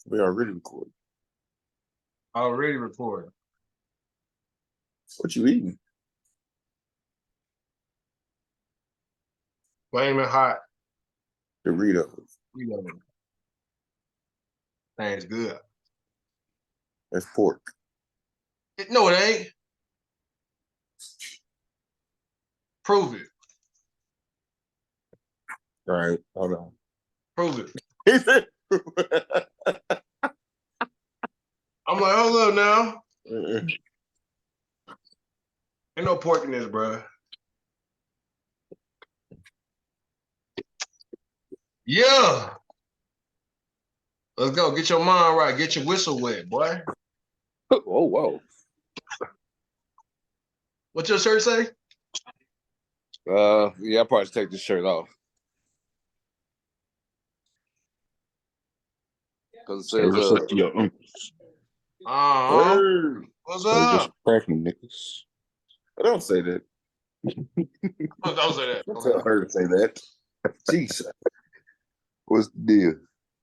We already recording. Already recording. What you eating? Flaming hot. Doritos. Thing's good. That's pork. No, it ain't. Prove it. All right, hold on. Prove it. I'm like, hold up now. Ain't no pork in this, bro. Yeah. Let's go. Get your mind right. Get your whistle wet, boy. Oh, whoa. What your shirt say? Yeah, I'll probably take this shirt off. Because it says, what's up to your uncles? What's up? Cracking niggas. I don't say that. Don't say that. Don't tell her to say that. Jeez. What's the deal?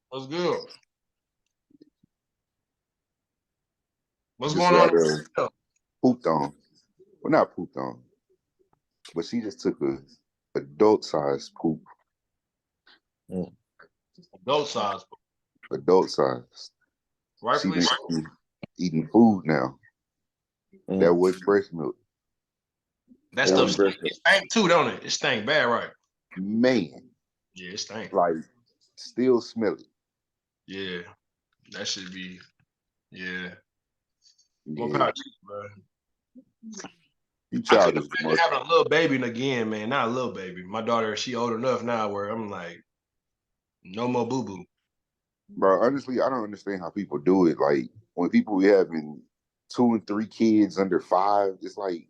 What's good? What's Just going on? Pooped on. Well, not pooped on. But she just took a adult-sized poop. Adult size. Adult-sized. Rightfully She been eating food now. That was breast milk. That stuff stank too, don't it? It stank bad, right? Man. Yeah, it stank. Like, still smell it. Yeah. That should be, yeah. Yeah. More power to you, bro. You childish. Having a little baby again, man. Not a little baby. My daughter, she old enough now where I'm like, no more boo-boo. Bro, honestly, I don't understand how people do it. Like, when people be having 2 and 3 kids under 5, it's like,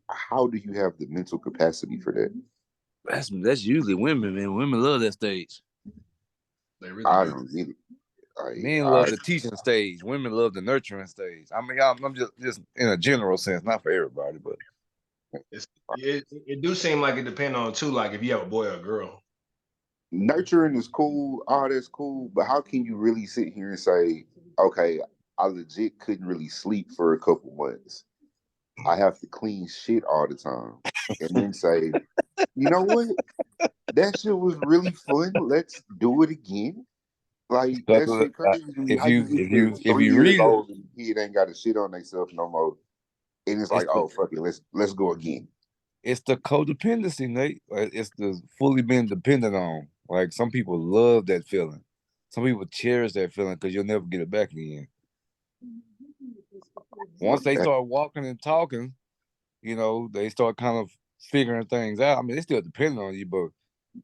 how do you have the mental capacity for that? That's usually women, man. Women love that stage. They really I don't get it. Like, men love the teaching stage. Women love the nurturing stage. I mean, I'm just in a general sense, not for everybody, but it do seem like it depends on too, like if you have a boy or a girl. Nurturing is cool, all that's cool, but how can you really sit here and say, okay, I legit couldn't really sleep for a couple months. I have to clean shit all the time. And then say, you know what? That shit was really fun. Let's do it again. Like, that shit crazy. If you 3 years read old and the kid ain't got to shit on themselves no more. And it's like, oh, fuck it, let's go again. It's the codependency, Nate. It's the fully being dependent on. Like, some people love that feeling. Some people cherish that feeling because you'll never get it back again. Once they start walking and talking, you know, they start kind of figuring things out. I mean, they still depend on you, but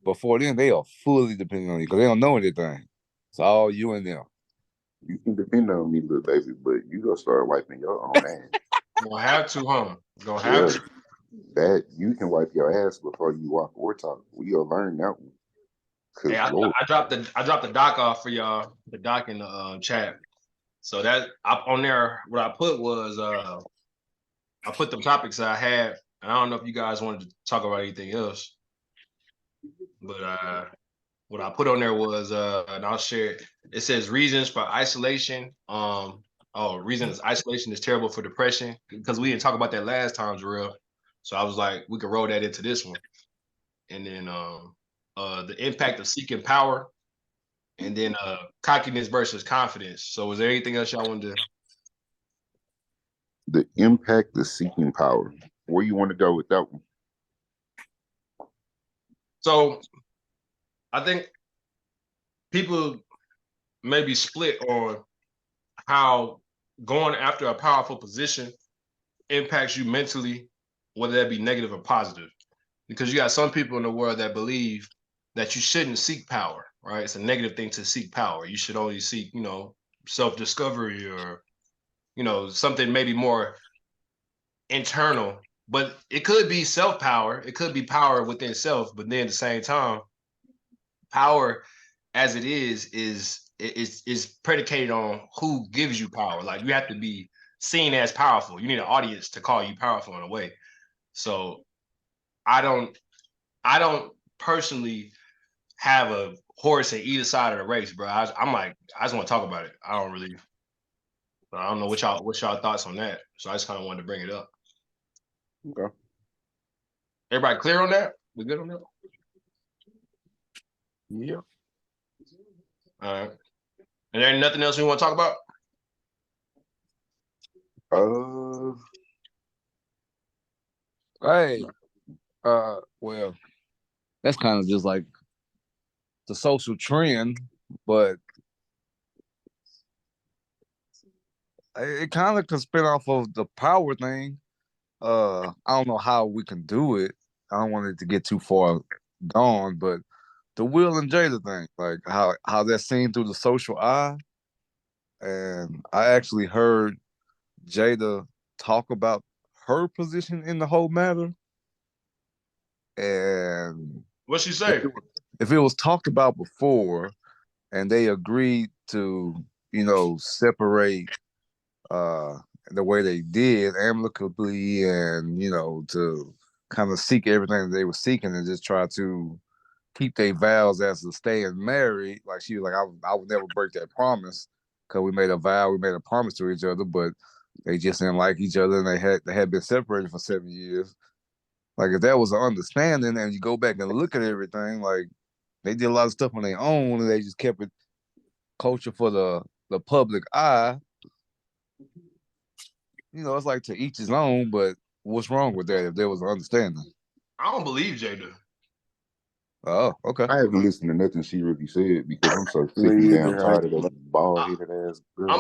before then, they are fully dependent on you because they don't know anything. It's all you and them. You can depend on me, little baby, but you gonna start wiping your own ass. Gonna have to, huh? Gonna have to. That you can wipe your ass before you walk or talk. We'll learn that one. Hey, I dropped the doc off for y'all, the doc in the chat. So that on there, what I put was I put the topics I had, and I don't know if you guys wanted to talk about anything else, but what I put on there was and I'll share it. It says reasons for isolation. Reasons isolation is terrible for depression, because we didn't talk about that last time, Jarrell. So I was like, we could roll that into this one. And then the impact of seeking power, and then cockiness versus confidence. So was there anything else y'all wanted to? The impact of seeking power. Where you want to go with that one? So I think people may be split on how going after a powerful position impacts you mentally, whether that be negative or positive. Because you got some people in the world that believe that you shouldn't seek power, right? It's a negative thing to seek power. You should only seek, self-discovery, or, something maybe more internal. But it could be self-power. It could be power within self. But then at the same time, power as it is predicated on who gives you power. Like, you have to be seen as powerful. You need an audience to call you powerful in a way. So I don't personally have a horse in either side of the race, bro. I'm like, I just want to talk about it. I don't know what y'all thoughts on that. So I just kind of wanted to bring it up. Okay. Everybody clear on that? We good on that? Yeah. All right. And there ain't nothing else we want to talk about? Hey, well, that's kind of just like the social trend, but it kind of can spin off of the power thing. I don't know how we can do it. I don't want it to get too far gone, but the Will and Jada thing, like how that's seen through the social eye. And I actually heard Jada talk about her position in the whole matter. And What'd she say? if it was talked about before and they agreed to, separate the way they did amicably and, to kind of seek everything that they were seeking and just try to keep their vows as to staying married. Like she was like, I would never break that promise because we made a promise to each other, but they just didn't like each other and they had been separated for 7 years. Like if that was an understanding and you go back and look at everything, like they did a lot of stuff on their own and they just kept it culture for the public eye. It's like to each his own, but what's wrong with that if there was an understanding? I don't believe Jada. Oh, okay. I haven't listened to nothing she really said because I'm so sick Me and damn either. tired of that bald-headed ass girl.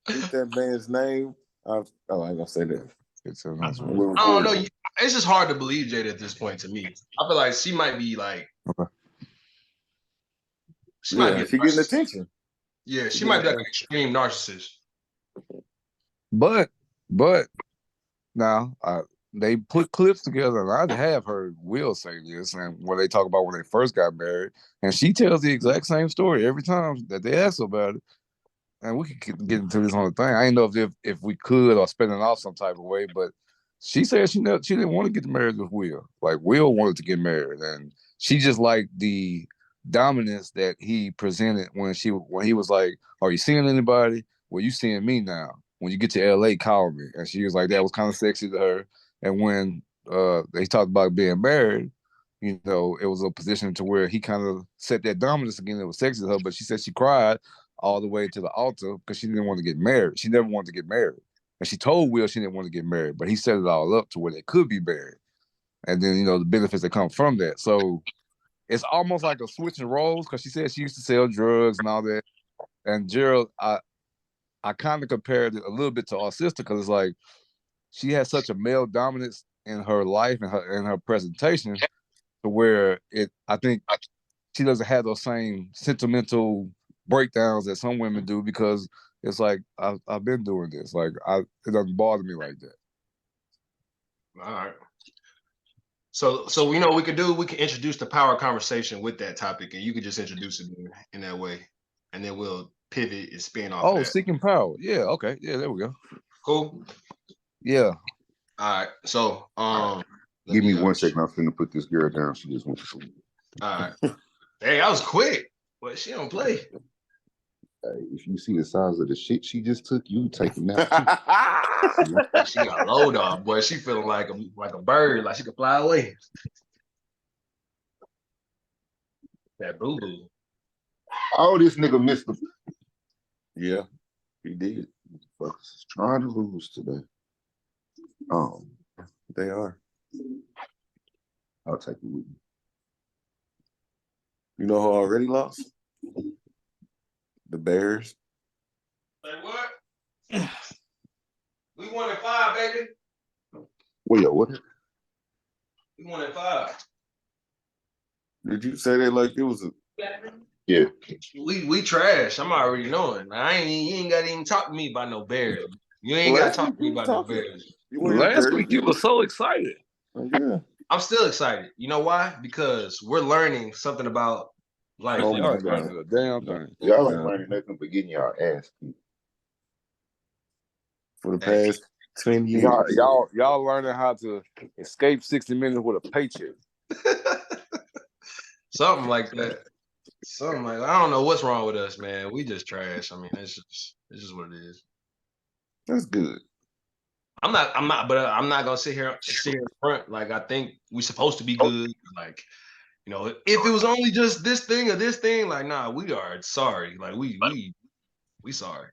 What's that man's name? I ain't gonna say that. It's I don't know. It's just hard to believe Jada at this point to me. I feel like she might be like, she might be a she getting attention. Yeah, she might be like an extreme narcissist. But now they put clips together, and I have heard Will say this, and when they talk about when they first got married, and she tells the exact same story every time that they ask her about it. And we could get into this on the thing. I didn't know if we could or spin it off some type of way, but she said she didn't want to get married with Will. Like Will wanted to get married, and she just liked the dominance that he presented when he was like, "Are you seeing anybody? Well, you seeing me now. When you get to LA, call me." And she was like, that was kind of sexy to her. And when they talked about being married, it was a position to where he kind of set that dominance again. It was sexy to her, but she said she cried all the way to the altar because she didn't want to get married. She never wanted to get married. And she told Will she didn't want to get married, but he set it all up to where they could be married. And then, the benefits that come from that. So it's almost like a switching roles because she said she used to sell drugs and all that. And Gerald, I kind of compared it a little bit to our sister because it's like she has such a male dominance in her life and her presentation to where I think she doesn't have those same sentimental breakdowns that some women do because it's like I've been doing this. Like it doesn't bother me like that. All right. So we could do. We can introduce the power conversation with that topic, and you could just introduce it in that way, and then we'll pivot and spin off. Oh, seeking power. Yeah. Okay. Yeah. There we go. Cool. Yeah. All right. So give me 1 second. I'm finna put this girl down. She just went to sleep. All right. Hey, that was quick. But she don't play. Hey, if you see the size of the shit she just took, you taking that. She got load off, boy. She feeling like a bird, like she could fly away. That boo boo. Oh, this nigga missed the. Yeah, he did. Fuckers is trying to lose today. Oh, they are. I'll take it with me. You know who already lost? The Bears. Say what? We won at 5, baby. Well, what? We won at 5. Did you say that like it was a? Yeah. We trash. I'm already knowing. You ain't got to even talk to me about no Bears. You ain't got to talk to me about no Bears. Last week you were so excited. Yeah. I'm still excited. You know why? Because we're learning something about life. Oh my God. A damn thing. Y'all ain't learning nothing but getting y'all ass beat. For the past 10 years. Y'all learning how to escape 60 minutes with a paycheck. Something like that. Something like I don't know what's wrong with us, man. We just trash. I mean, it's just what it is. That's good. I'm not gonna sit here in front. Like I think we're supposed to be good. Like, you know, if it was only just this thing or this thing, like, nah, we are sorry. Like we sorry.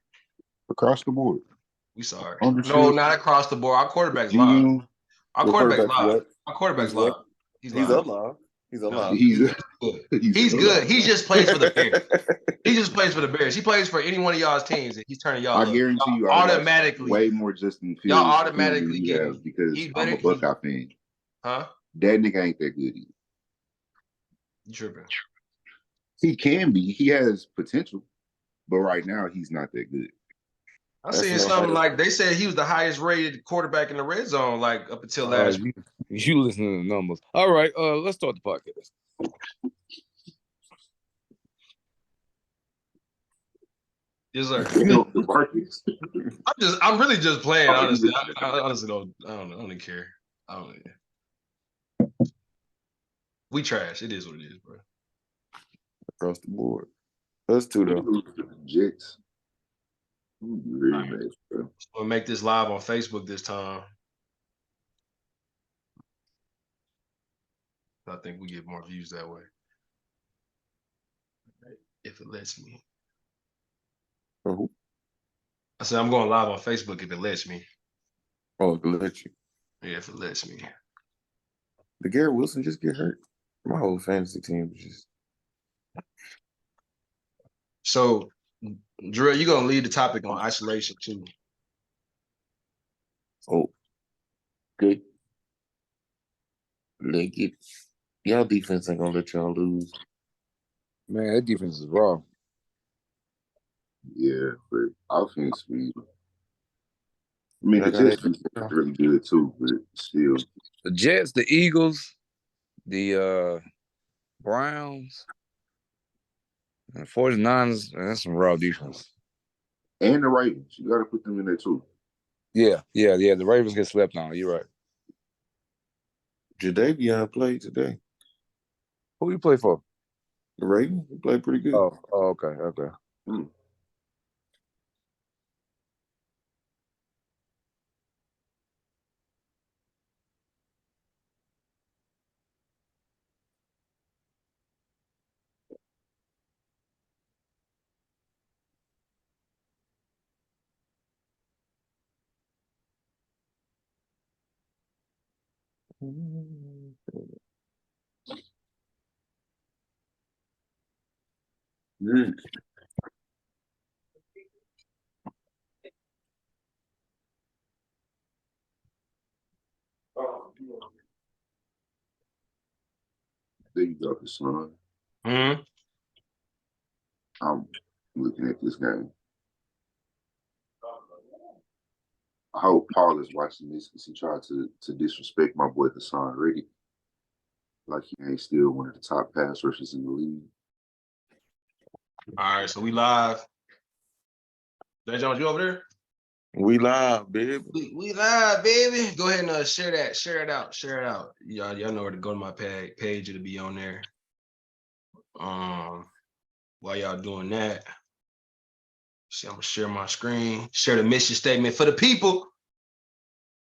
Across the board. We sorry. Ownership, No, not across the board. Our quarterback's live. GM, Our Your quarterback's quarterback's live. what? Our quarterback's He's live. what? He's He's live. alive. He's No, alive. he's good. He's good. He just plays for the Bears. Bears. He just plays for the Bears. He plays for any one of y'all's teams, and he's turning y'all I up. guarantee you, I Automatically, way more Justin y'all Fields film than automatically you getting. have because He I'm better. a Buckeye fan. Huh? That nigga ain't that good either. You tripping? He can be. He has potential, but right now he's not that good. I That's seen no something hype. like they said he was the highest rated quarterback in the red zone, like up until last week. You listen to the numbers. All right, let's start the podcast. Yes, sir. The Barclays. I'm really just playing. Honestly, I honestly don't. I don't even care. I don't. We trash. It is what it is, bro. Across the board. Us too, though. Jets. Really bad, bro. We'll make this live on Facebook this time. I think we get more views that way. If it lets me. Oh, I said I'm going live on Facebook if it lets me. oh, it let you. Yeah, if it lets me. Did Garrett Wilson just get hurt? My whole fantasy team was just. So, Drew, you're gonna lead the topic on isolation too. Oh, good. Leg it. Y'all defense ain't gonna let y'all lose. Man, that defense is raw. Yeah, but offense, I mean, Y'all the got Jets defense is really good too, but still. The Jets, the Eagles, the Browns, and 49ers, that's some raw defense. And the Ravens. You got to put them in there too. Yeah. The Ravens get slept on. You're right. Jadavion played today. Who you play for? The Ravens, he played pretty good. Oh, okay. Hmm. Mm. There you go, K.Sloan. Mm-hmm. I'm looking at this game. I hope Paul is watching this because he tried to disrespect my boy K.Sloan already. Like he ain't still one of the top pass rushers in the league. All right, so we live. J.Jones, you over there? We live, baby. We live, baby. Go ahead and share that. Share it out. Share it out. Y'all know where to go to my page. It'll be on there. While y'all doing that, see, I'm gonna share my screen. Share the mission statement for the people.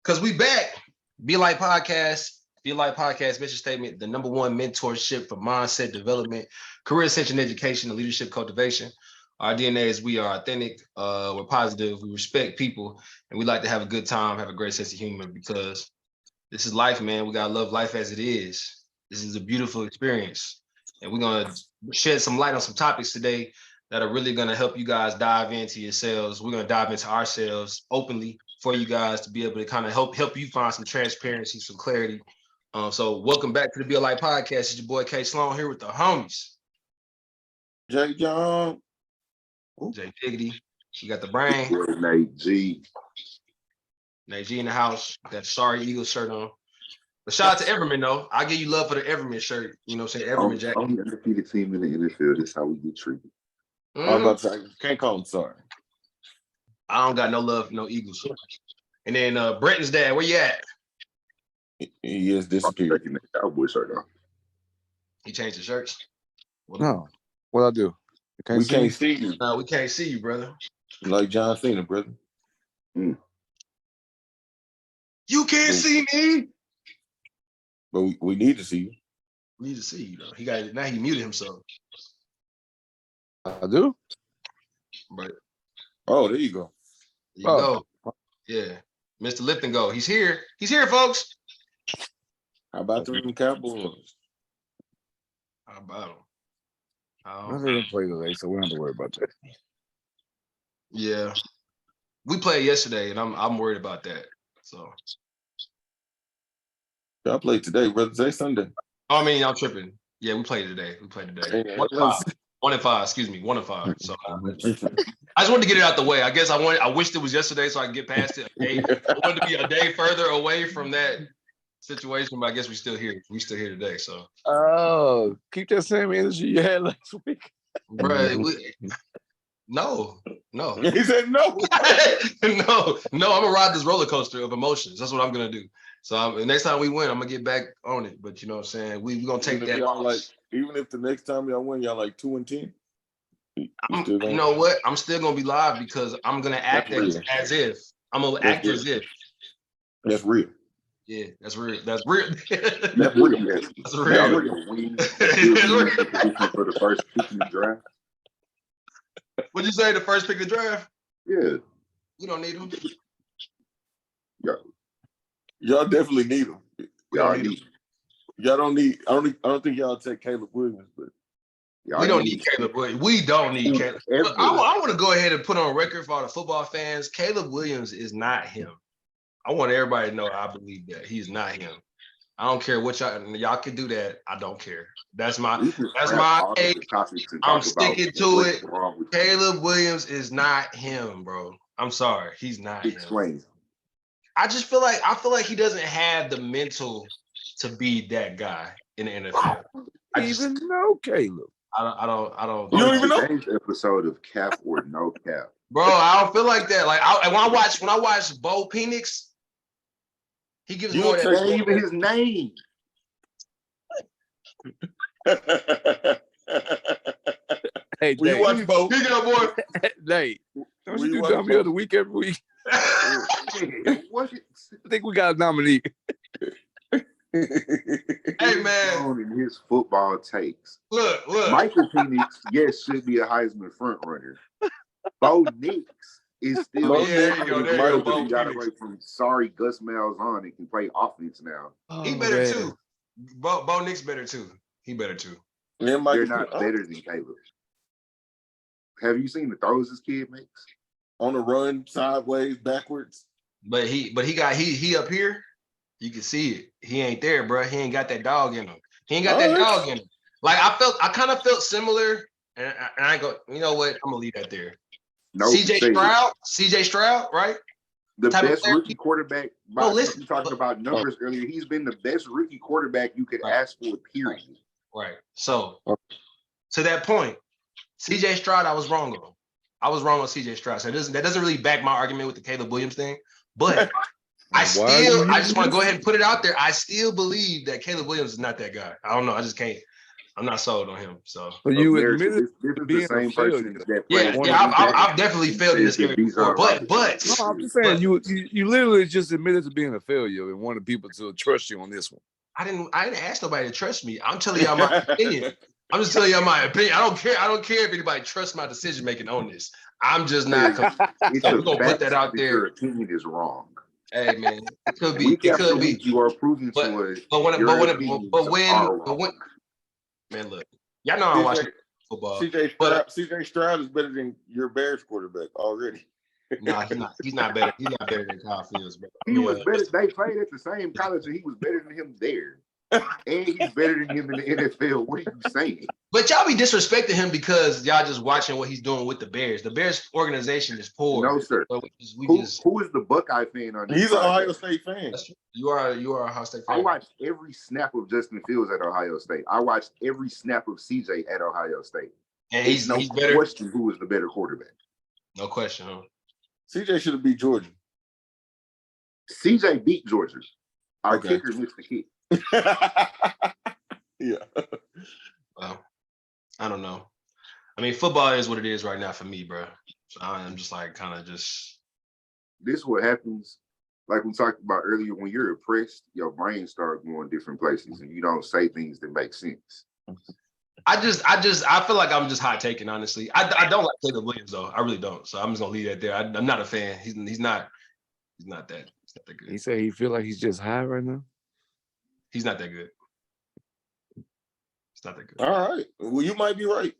Cause we back. Be Like Podcast. Be Like Podcast mission statement, the #1 mentorship for mindset development, career ascension education, and leadership cultivation. Our DNA is we are authentic, we're positive, we respect people, and we like to have a good time, have a great sense of humor because this is life, man. We gotta love life as it is. This is a beautiful experience. And we're gonna shed some light on some topics today that are really gonna help you guys dive into yourselves. We're gonna dive into ourselves openly for you guys to be able to kind of help you find some transparency, some clarity. So welcome back to the Be a Light Podcast. It's your boy K.Sloan here with the homies. J.Jones. Jay Diggity. You got the brain. Nate G. Nate G in the house. Got the Sorry Eagles shirt on. But shout out to Everman, though. I give you love for the Everman shirt. You know what I'm saying? Everman jacket. Only undefeated team in the NFL. That's how we get treated. I was about to say, can't call him sorry. I don't got no love for no Eagles. And then Brenton's dad, where you at? He is disappeared. Taking the Cowboy shirt off. He changed the shirts. No. What I do? We can't see you. No, we can't see you, brother. Like John Cena, brother. You can't see me. But we need to see you. We need to see you though. He muted himself. I do? Right. Oh, there you go. There you go. Yeah. MrliftN'Go. He's here. He's here, folks. How about them Cowboys? How about him? I didn't play today, so we don't have to worry about that. Yeah. We played yesterday, and I'm worried about that. So I played today, brother. Today's Sunday. I mean, I'm tripping. Yeah, we played today. 1-5. Excuse me, 1-5. So I just wanted to get it out the way. I guess I wished it was yesterday so I could get past it. I wanted to be a day further away from that situation, but I guess we're still here. We're still here today. So oh, keep that same energy you had last week. Bro, no. He said no. no. I'm gonna ride this roller coaster of emotions. That's what I'm gonna do. So next time we win, I'm gonna get back on it. But you know what I'm saying? We're gonna take that loss. Even if the next time y'all win, y'all like 2-10. You know what? I'm still gonna be live because I'm gonna act as if. I'm gonna act as if. That's real. Yeah, that's real. That's real. That's real. That's real. For the first pick in the draft. What'd you say? The first pick of the draft? Yeah. We don't need him. Y'all definitely need him. Y'all need him. Y'all don't need. I don't think y'all take Caleb Williams, but we don't need Caleb Williams. We don't need Caleb. I want to go ahead and put on record for all the football fans. Caleb Williams is not him. I want everybody to know I believe that he's not him. I don't care what y'all can do that. I don't care. That's my age. I'm sticking to it. Caleb Williams is not him, bro. I'm sorry. He's not him. I feel like he doesn't have the mental to be that guy in the NFL. I even know Caleb. I don't. You don't even know. Today's episode of Cap or No Cap, bro. I don't feel like that. Like when I watch Bo Penix, he gives more than that. Even his name. Hey, will you watch Bo? Boy. Nate, don't you do Dummy of the Week every week? I think we got a nominee. Hey man, in his football takes. Look. Michael Penix, yes, should be a Heisman front runner. Bo Nix is still. There you go. Bo got away from sorry Gus Malzahn and can play offense now. He better too. Bo Nix better too. He better too. They're not better than Caleb. Have you seen the throws this kid makes? On the run, sideways, backwards. But he up here. You can see it. He ain't there, bro. He ain't got that dog in him. He ain't got that dog in him. Like I kind of felt similar, and I go, you know what? I'm gonna leave that there. No, CJ Stroud, right? The best rookie quarterback. You talking about numbers earlier. He's been the best rookie quarterback you could ask for, period. Right. So to that point, CJ Stroud, I was wrong on. I was wrong on CJ Stroud. So that doesn't really back my argument with the Caleb Williams thing, but. I just want to go ahead and put it out there. I still believe that Caleb Williams is not that guy. I don't know. I just can't. I'm not sold on him. So you admitted this is the same person that I've definitely failed in this area before. But no, I'm just saying you literally just admitted to being a failure and wanted people to trust you on this one. I didn't ask nobody to trust me. I'm telling y'all my opinion. I'm just telling y'all my opinion. I don't care if anybody trusts my decision making on this. I'm just not. So we're gonna put that out there. Your opinion is wrong. Hey man, it could be. It could be. You are proving to us. But when, man, look, y'all know I watch football. CJ Stroud is better than your Bears quarterback already. Nah, he's not better. He's not better than Kyle Fields, bro. He was better. They played at the same college, and he was better than him there. And he's better than him in the NFL. What are you saying? But y'all be disrespecting him because y'all just watching what he's doing with the Bears. The Bears organization is poor. No, sir. So who is the Buckeye fan on this? He's an Ohio State fan. You are an Ohio State fan. I watched every snap of Justin Fields at Ohio State. I watched every snap of CJ at Ohio State. And he's better. Question who was the better quarterback? No question, huh? CJ should have beat Georgia. CJ beat Georgia. Our kicker missed the kick. Yeah. Well, I don't know. I mean, football is what it is right now for me, bro. So I'm just like kind of just. This is what happens. Like we talked about earlier, when you're oppressed, your brain starts going different places, and you don't say things that make sense. I feel like I'm just hot taking, honestly. I don't like Caleb Williams though. I really don't. So I'm just gonna leave that there. I'm not a fan. He's not that good. He said he feel like he's just high right now. He's not that good. It's not that good. All right. Well, you might be right.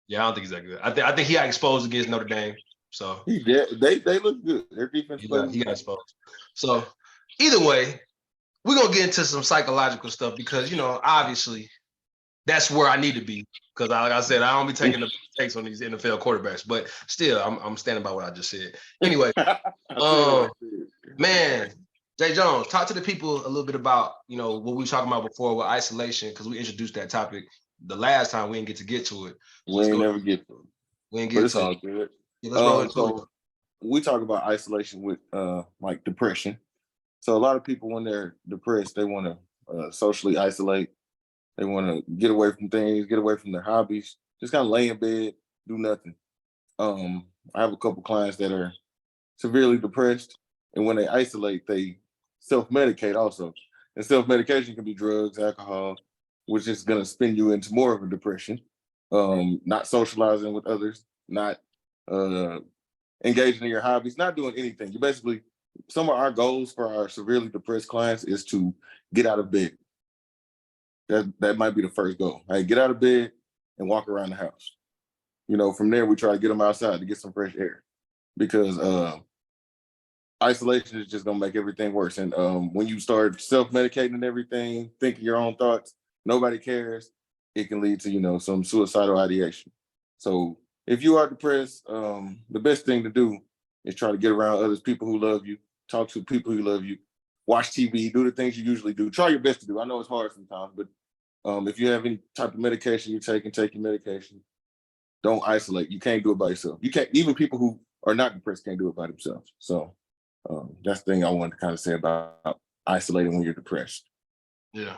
Yeah, I don't think he's that good. I think he got exposed against Notre Dame. So They look good. Their defense he plays. got exposed. So either way, we're gonna get into some psychological stuff because obviously that's where I need to be. Because like I said, I don't be taking the takes on these NFL quarterbacks, but still I'm standing by what I just said. Anyway, man, J.Jones, talk to the people a little bit about what we were talking about before with isolation, because we introduced that topic the last time. We didn't get to it. We ain't never get to it. We didn't But get it's to all it. good. Yeah, let's roll into So it. we talk about isolation with like depression. So a lot of people, when they're depressed, they want to socially isolate. They want to get away from things, get away from their hobbies, just kind of lay in bed, do nothing. I have a couple clients that are severely depressed, and when they isolate, they self-medicate also. And self-medication can be drugs, alcohol, which is going to spin you into more of a depression. Not socializing with others, not engaging in your hobbies, not doing anything. You basically, some of our goals for our severely depressed clients is to get out of bed. That might be the first goal. Hey, get out of bed and walk around the house. From there we try to get them outside to get some fresh air, because isolation is just gonna make everything worse. And when you start self-medicating and everything, thinking your own thoughts, nobody cares, it can lead to some suicidal ideation. So if you are depressed, the best thing to do is try to get around other people who love you, talk to people who love you, watch TV, do the things you usually do. Try your best to do. I know it's hard sometimes, but if you have any type of medication you're taking, take your medication. Don't isolate. You can't do it by yourself. You can't. Even people who are not depressed can't do it by themselves. So that's the thing I wanted to kind of say about isolating when you're depressed. Yeah.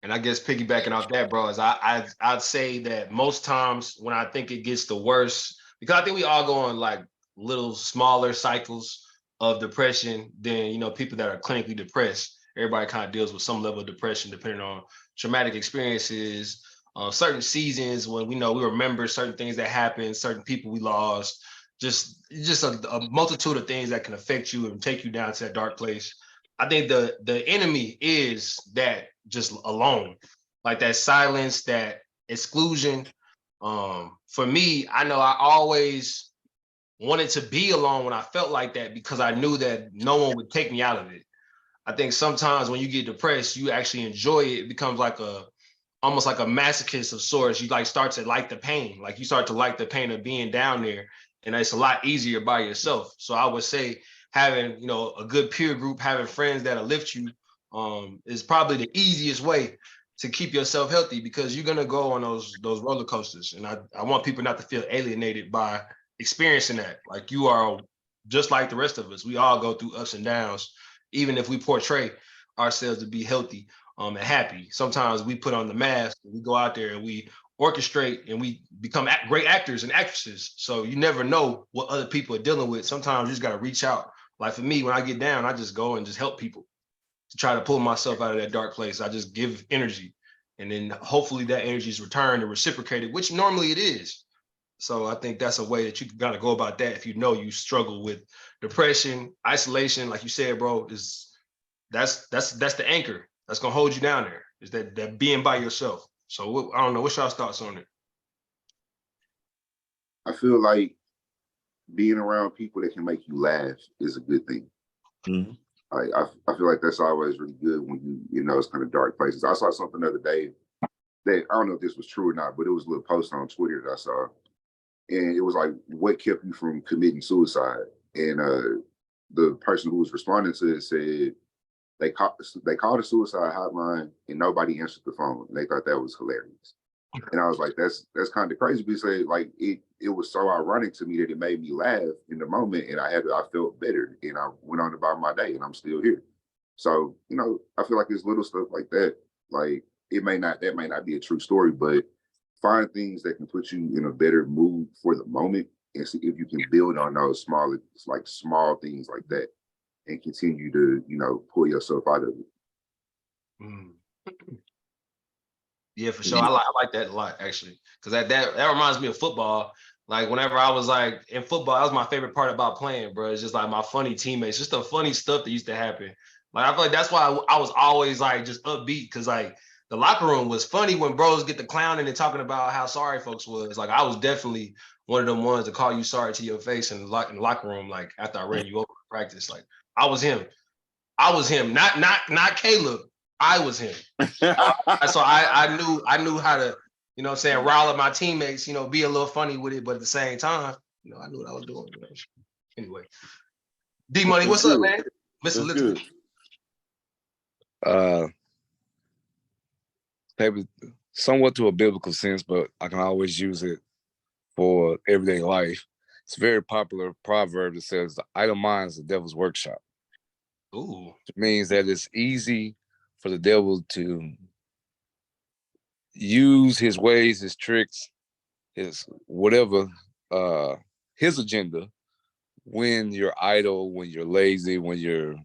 And I guess piggybacking off that, bro, is I'd say that most times when I think it gets the worst, because I think we all go on like little smaller cycles of depression than people that are clinically depressed. Everybody kind of deals with some level of depression depending on traumatic experiences, certain seasons when we remember certain things that happened, certain people we lost, just a multitude of things that can affect you and take you down to that dark place. I think the enemy is that just alone, like that silence, that exclusion. For me, I know I always wanted to be alone when I felt like that, because I knew that no one would take me out of it. I think sometimes when you get depressed, you actually enjoy it. It becomes like almost like a masochist of sorts. You start to like the pain. Like you start to like the pain of being down there, and it's a lot easier by yourself. So I would say having a good peer group, having friends that'll lift you, is probably the easiest way to keep yourself healthy, because you're gonna go on those roller coasters. And I want people not to feel alienated by experiencing that. Like, you are just like the rest of us. We all go through ups and downs, even if we portray ourselves to be healthy and happy. Sometimes we put on the mask, we go out there and we orchestrate and we become great actors and actresses. So you never know what other people are dealing with. Sometimes you just got to reach out. Like for me, when I get down, I just go and just help people to try to pull myself out of that dark place. I just give energy, and then hopefully that energy is returned and reciprocated, which normally it is. So I think that's a way that you got to go about that. If you struggle with depression, isolation, like you said, bro, that's the anchor that's gonna hold you down there. Is that being by yourself. So I don't know. What's y'all's thoughts on it? I feel like being around people that can make you laugh is a good thing. Mm-hmm. I feel like that's always really good when it's kind of dark places. I saw something the other day that I don't know if this was true or not, but it was a little post on Twitter that I saw, and it was like, what kept you from committing suicide? And the person who was responding to it said they called a suicide hotline and nobody answered the phone. And they thought that was hilarious. And I was like, that's kind of crazy, because like it was so ironic to me that it made me laugh in the moment, and I felt better, and I went on about my day, and I'm still here. So I feel like it's little stuff like that. Like, that may not be a true story, but find things that can put you in a better mood for the moment and see if you can build on those small things like that and continue to, pull yourself out of it. Mm. Yeah, for sure. I like that a lot, actually, because that reminds me of football. Like whenever I was like in football, that was my favorite part about playing, bro. It's just like my funny teammates, just the funny stuff that used to happen. Like I feel like that's why I was always like just upbeat, because like the locker room was funny when bros get the clowning and talking about how sorry folks was. Like I was definitely one of them ones to call you sorry to your face in the locker room. Like after I ran you over in practice, like I was him. Not Caleb. I was him. So I knew how to, rile up my teammates, be a little funny with it, but at the same time, I knew what I was doing. Anyway. D Money, what's up, man? Mr. Lift. Maybe somewhat to a biblical sense, but I can always use it for everyday life. It's a very popular proverb that says the idle mind is the devil's workshop. Ooh. It means that it's easy for the devil to use his ways, his tricks, his whatever, his agenda when you're idle, when you're lazy, when you're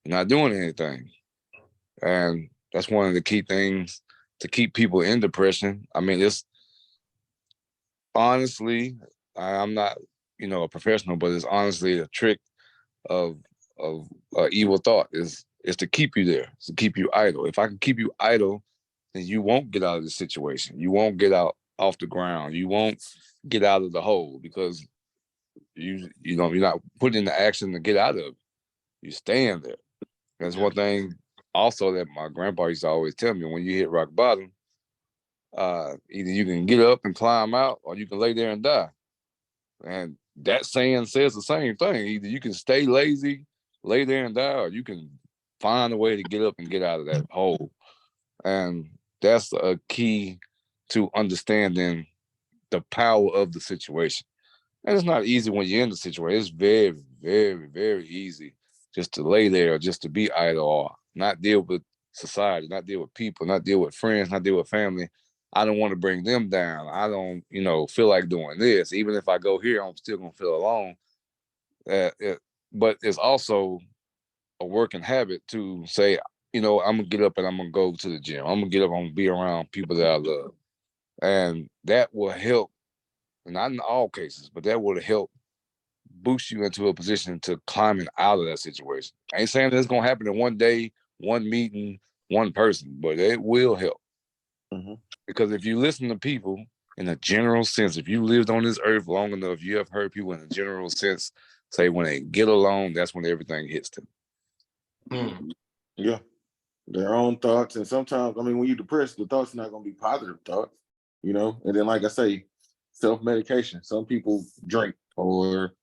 not doing anything. And that's one of the key things to keep people in depression. I mean, it's honestly, I'm not, a professional, but it's honestly a trick of evil thought is to keep you there, to keep you idle. If I can keep you idle, then you won't get out of the situation. You won't get out off the ground. You won't get out of the hole because you're not putting in the action to get out of it. You're staying there. That's one thing also that my grandpa used to always tell me: when you hit rock bottom, either you can get up and climb out, or you can lay there and die. And that saying says the same thing. Either you can stay lazy, lay there and die, or you can find a way to get up and get out of that hole. And that's a key to understanding the power of the situation. And it's not easy when you're in the situation. It's very, very, very easy just to lay there or just to be idle or not deal with society, not deal with people, not deal with friends, not deal with family. I don't want to bring them down. I don't, feel like doing this. Even if I go here, I'm still going to feel alone. But it's also a working habit to say, I'm going to get up and I'm going to go to the gym. I'm going to get up, I'm going to be around people that I love. And that will help, not in all cases, but that would help boost you into a position to climbing out of that situation. I ain't saying it's going to happen in one day, one meeting, one person, but it will help. Mm-hmm. Because if you listen to people in a general sense, if you lived on this earth long enough, you have heard people in a general sense say when they get alone, that's when everything hits them. Yeah. Their own thoughts. And sometimes, when you're depressed, the thoughts are not going to be positive thoughts, And then, like I say, self-medication. Some people drink or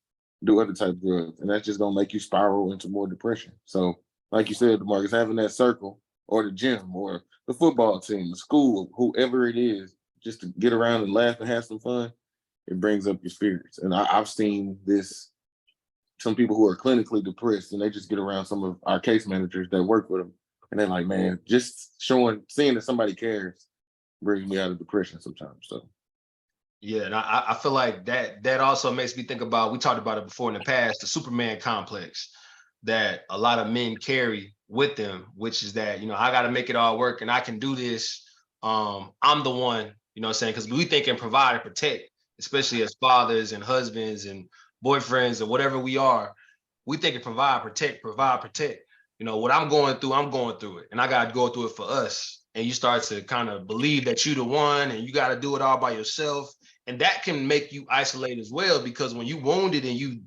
do other type of drugs, and that's just going to make you spiral into more depression. So, like you said, DeMarcus, having that circle or the gym or the football team, the school, whoever it is, just to get around and laugh and have some fun, it brings up your spirits. And I've seen this, some people who are clinically depressed, and they just get around some of our case managers that work with them, and they're like, man, just seeing that somebody cares brings me out of depression sometimes. So yeah, and I feel like that also makes me think about, we talked about it before in the past, the Superman complex that a lot of men carry with them, which is that, I got to make it all work and I can do this. I'm the one, what I'm saying? Because we think and provide and protect, especially as fathers and husbands and boyfriends or whatever we are. We think and provide, protect. What I'm going through it. And I got to go through it for us. And you start to kind of believe that you're the one and you got to do it all by yourself. And that can make you isolate as well, because when you wounded and you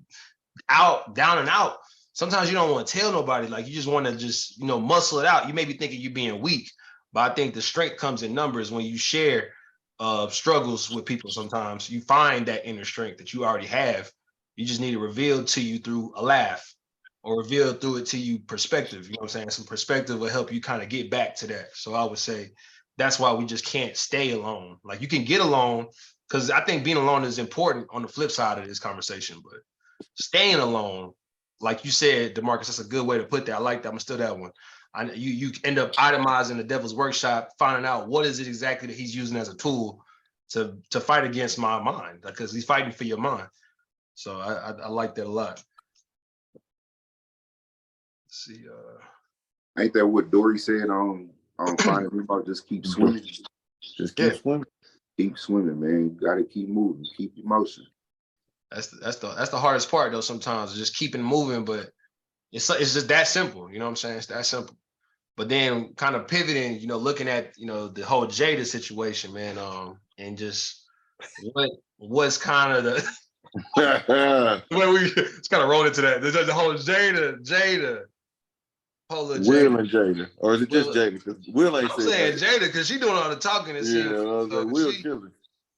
down and out, sometimes you don't want to tell nobody. Like you just want to just, muscle it out. You may be thinking you're being weak, but I think the strength comes in numbers when you share struggles with people. Sometimes you find that inner strength that you already have. You just need it revealed to you through a laugh or revealed through it to you perspective. You know what I'm saying? Some perspective will help you kind of get back to that. So I would say that's why we just can't stay alone. Like you can get alone, because I think being alone is important on the flip side of this conversation, but staying alone, like you said, DeMarcus, that's a good way to put that. I like that. I'm gonna steal that one. you end up itemizing the devil's workshop, finding out what is it exactly that he's using as a tool to fight against my mind, because he's fighting for your mind. So I like that a lot. Let's see, ain't that what Dory said on Finding Nemo? Just keep swimming. Just keep swimming. Keep swimming, man. You gotta keep moving. Keep your motion. That's the hardest part though. Sometimes just keeping moving, but it's just that simple. You know what I'm saying? It's that simple. But then kind of pivoting, you know, looking at, you know, the whole Jada situation, man, and just what was kind of the when we it's kind of rolled into that the whole Jada. Will and Jada, or is it just Jada? Because Will ain't saying Jada because she doing all the talking. It seems. I was like, Will killing.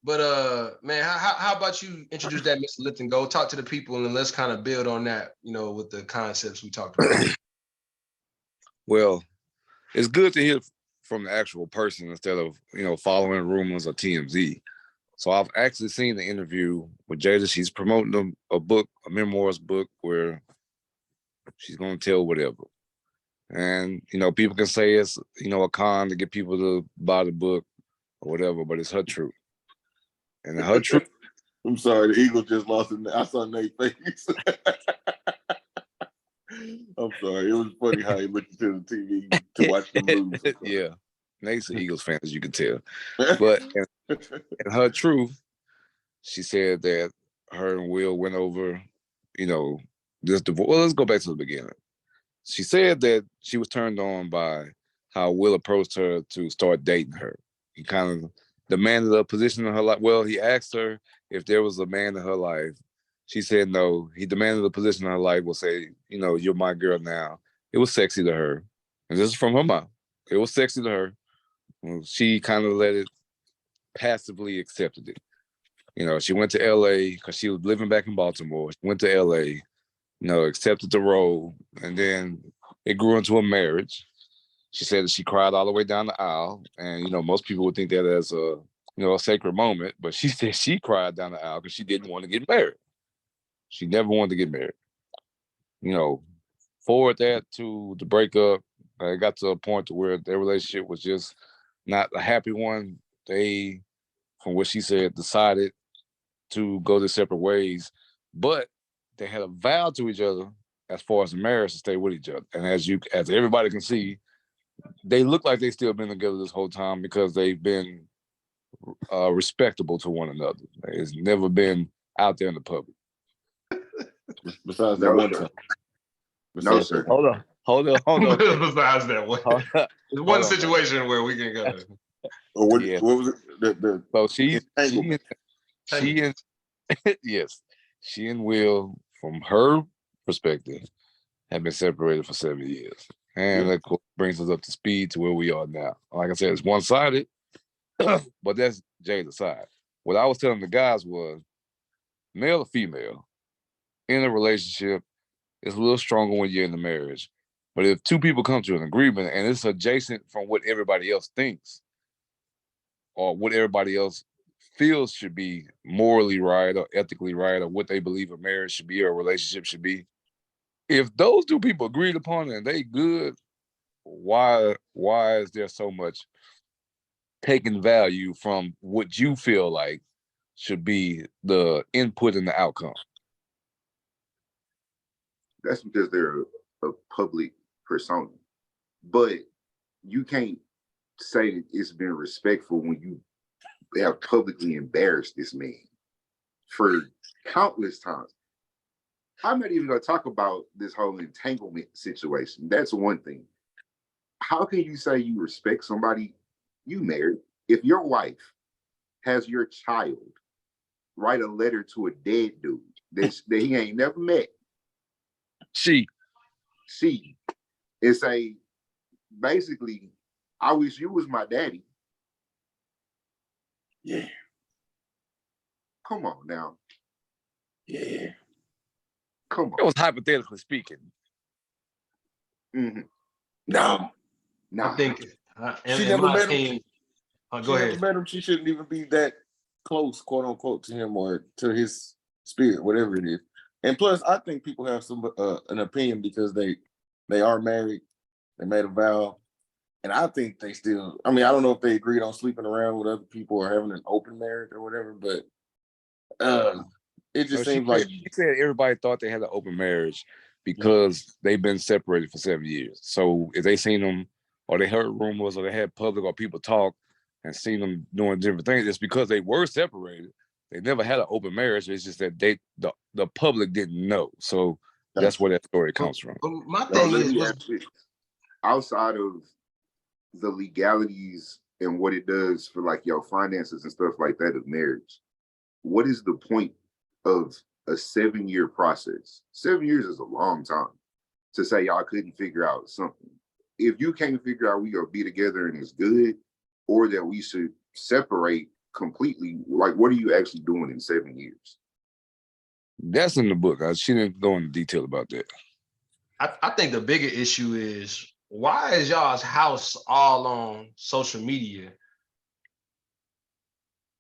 But man, how about you introduce that Mr. MrliftN'Go? Talk to the people and then let's kind of build on that, you know, with the concepts we talked about. Well, it's good to hear from the actual person instead of, you know, following rumors or TMZ. So I've actually seen the interview with Jada. She's promoting a book, a memoirs book, where she's going to tell whatever. And, you know, people can say it's, you know, a con to get people to buy the book or whatever, but it's her truth. And her truth. I'm sorry, the Eagles just lost. I saw Nate's face. I'm sorry. It was funny how he looked into the TV to watch the lose. Yeah. Nate's an Eagles fan, as you can tell. But in her truth, she said that her and Will went over, you know, this divorce. Well, let's go back to the beginning. She said that she was turned on by how Will approached her to start dating her. He kind of demanded a position in her life. Well, he asked her if there was a man in her life. She said no. He demanded a position in her life. Will say, you know, you're my girl now. It was sexy to her. And this is from her mouth. It was sexy to her. She kind of let it passively accepted it. You know, she went to LA because she was living back in Baltimore. She went to LA, you know, accepted the role, and then it grew into a marriage. She said that she cried all the way down the aisle, and, you know, most people would think that as a, you know, a sacred moment, but she said she cried down the aisle because she didn't want to get married. She never wanted to get married. You know, forward that to the breakup, it got to a point to where their relationship was just not a happy one. They, from what she said, decided to go their separate ways, but they had a vow to each other as far as the marriage to stay with each other. And as everybody can see, they look like they've still been together this whole time because they've been respectable to one another. It's never been out there in the public. Besides that one time. No, sir. Hold on. Besides that one. There's one situation where we can go. Or what was it? So she and yes, she and Will, from her perspective, have been separated for 7 years. And that brings us up to speed to where we are now. Like I said, it's one-sided, but that's Jada's side. What I was telling the guys was, male or female, in a relationship, it's a little stronger when you're in the marriage. But if two people come to an agreement and it's adjacent from what everybody else thinks or what everybody else feels should be morally right or ethically right or what they believe a marriage should be or a relationship should be, if those two people agreed upon it and they good, why is there so much taking value from what you feel like should be the input and the outcome? That's because they're a public persona. But you can't say that it's been respectful when you have publicly embarrassed this man for countless times. I'm not even going to talk about this whole entanglement situation. That's one thing. How can you say you respect somebody you married if your wife has your child write a letter to a dead dude that he ain't never met? She and say, basically, I wish you was my daddy. Yeah. Come on now. Yeah. Come on. It was hypothetically speaking. Mm-hmm. No. I think she never met him. Go ahead. Never met him. She shouldn't even be that close, quote unquote, to him or to his spirit, whatever it is. And plus, I think people have some an opinion because they are married They made a vow. And I think they still, I mean, I don't know if they agreed on sleeping around with other people or having an open marriage or whatever, but it just seems like she said everybody thought they had an open marriage because they've been separated for 7 years. So if they seen them or they heard rumors or they had public or people talk and seen them doing different things, it's because they were separated. They never had an open marriage. It's just that the public didn't know. So that's where that story comes from. My thing is, outside of the legalities and what it does for like your finances and stuff like that of marriage, what is the point of a 7-year process? 7 years is a long time to say y'all couldn't figure out something. If you can't figure out we gonna be together and it's good, or that we should separate completely, like what are you actually doing in 7 years? That's in the book. She didn't go into detail about that. I think the bigger issue is, why is y'all's house all on social media?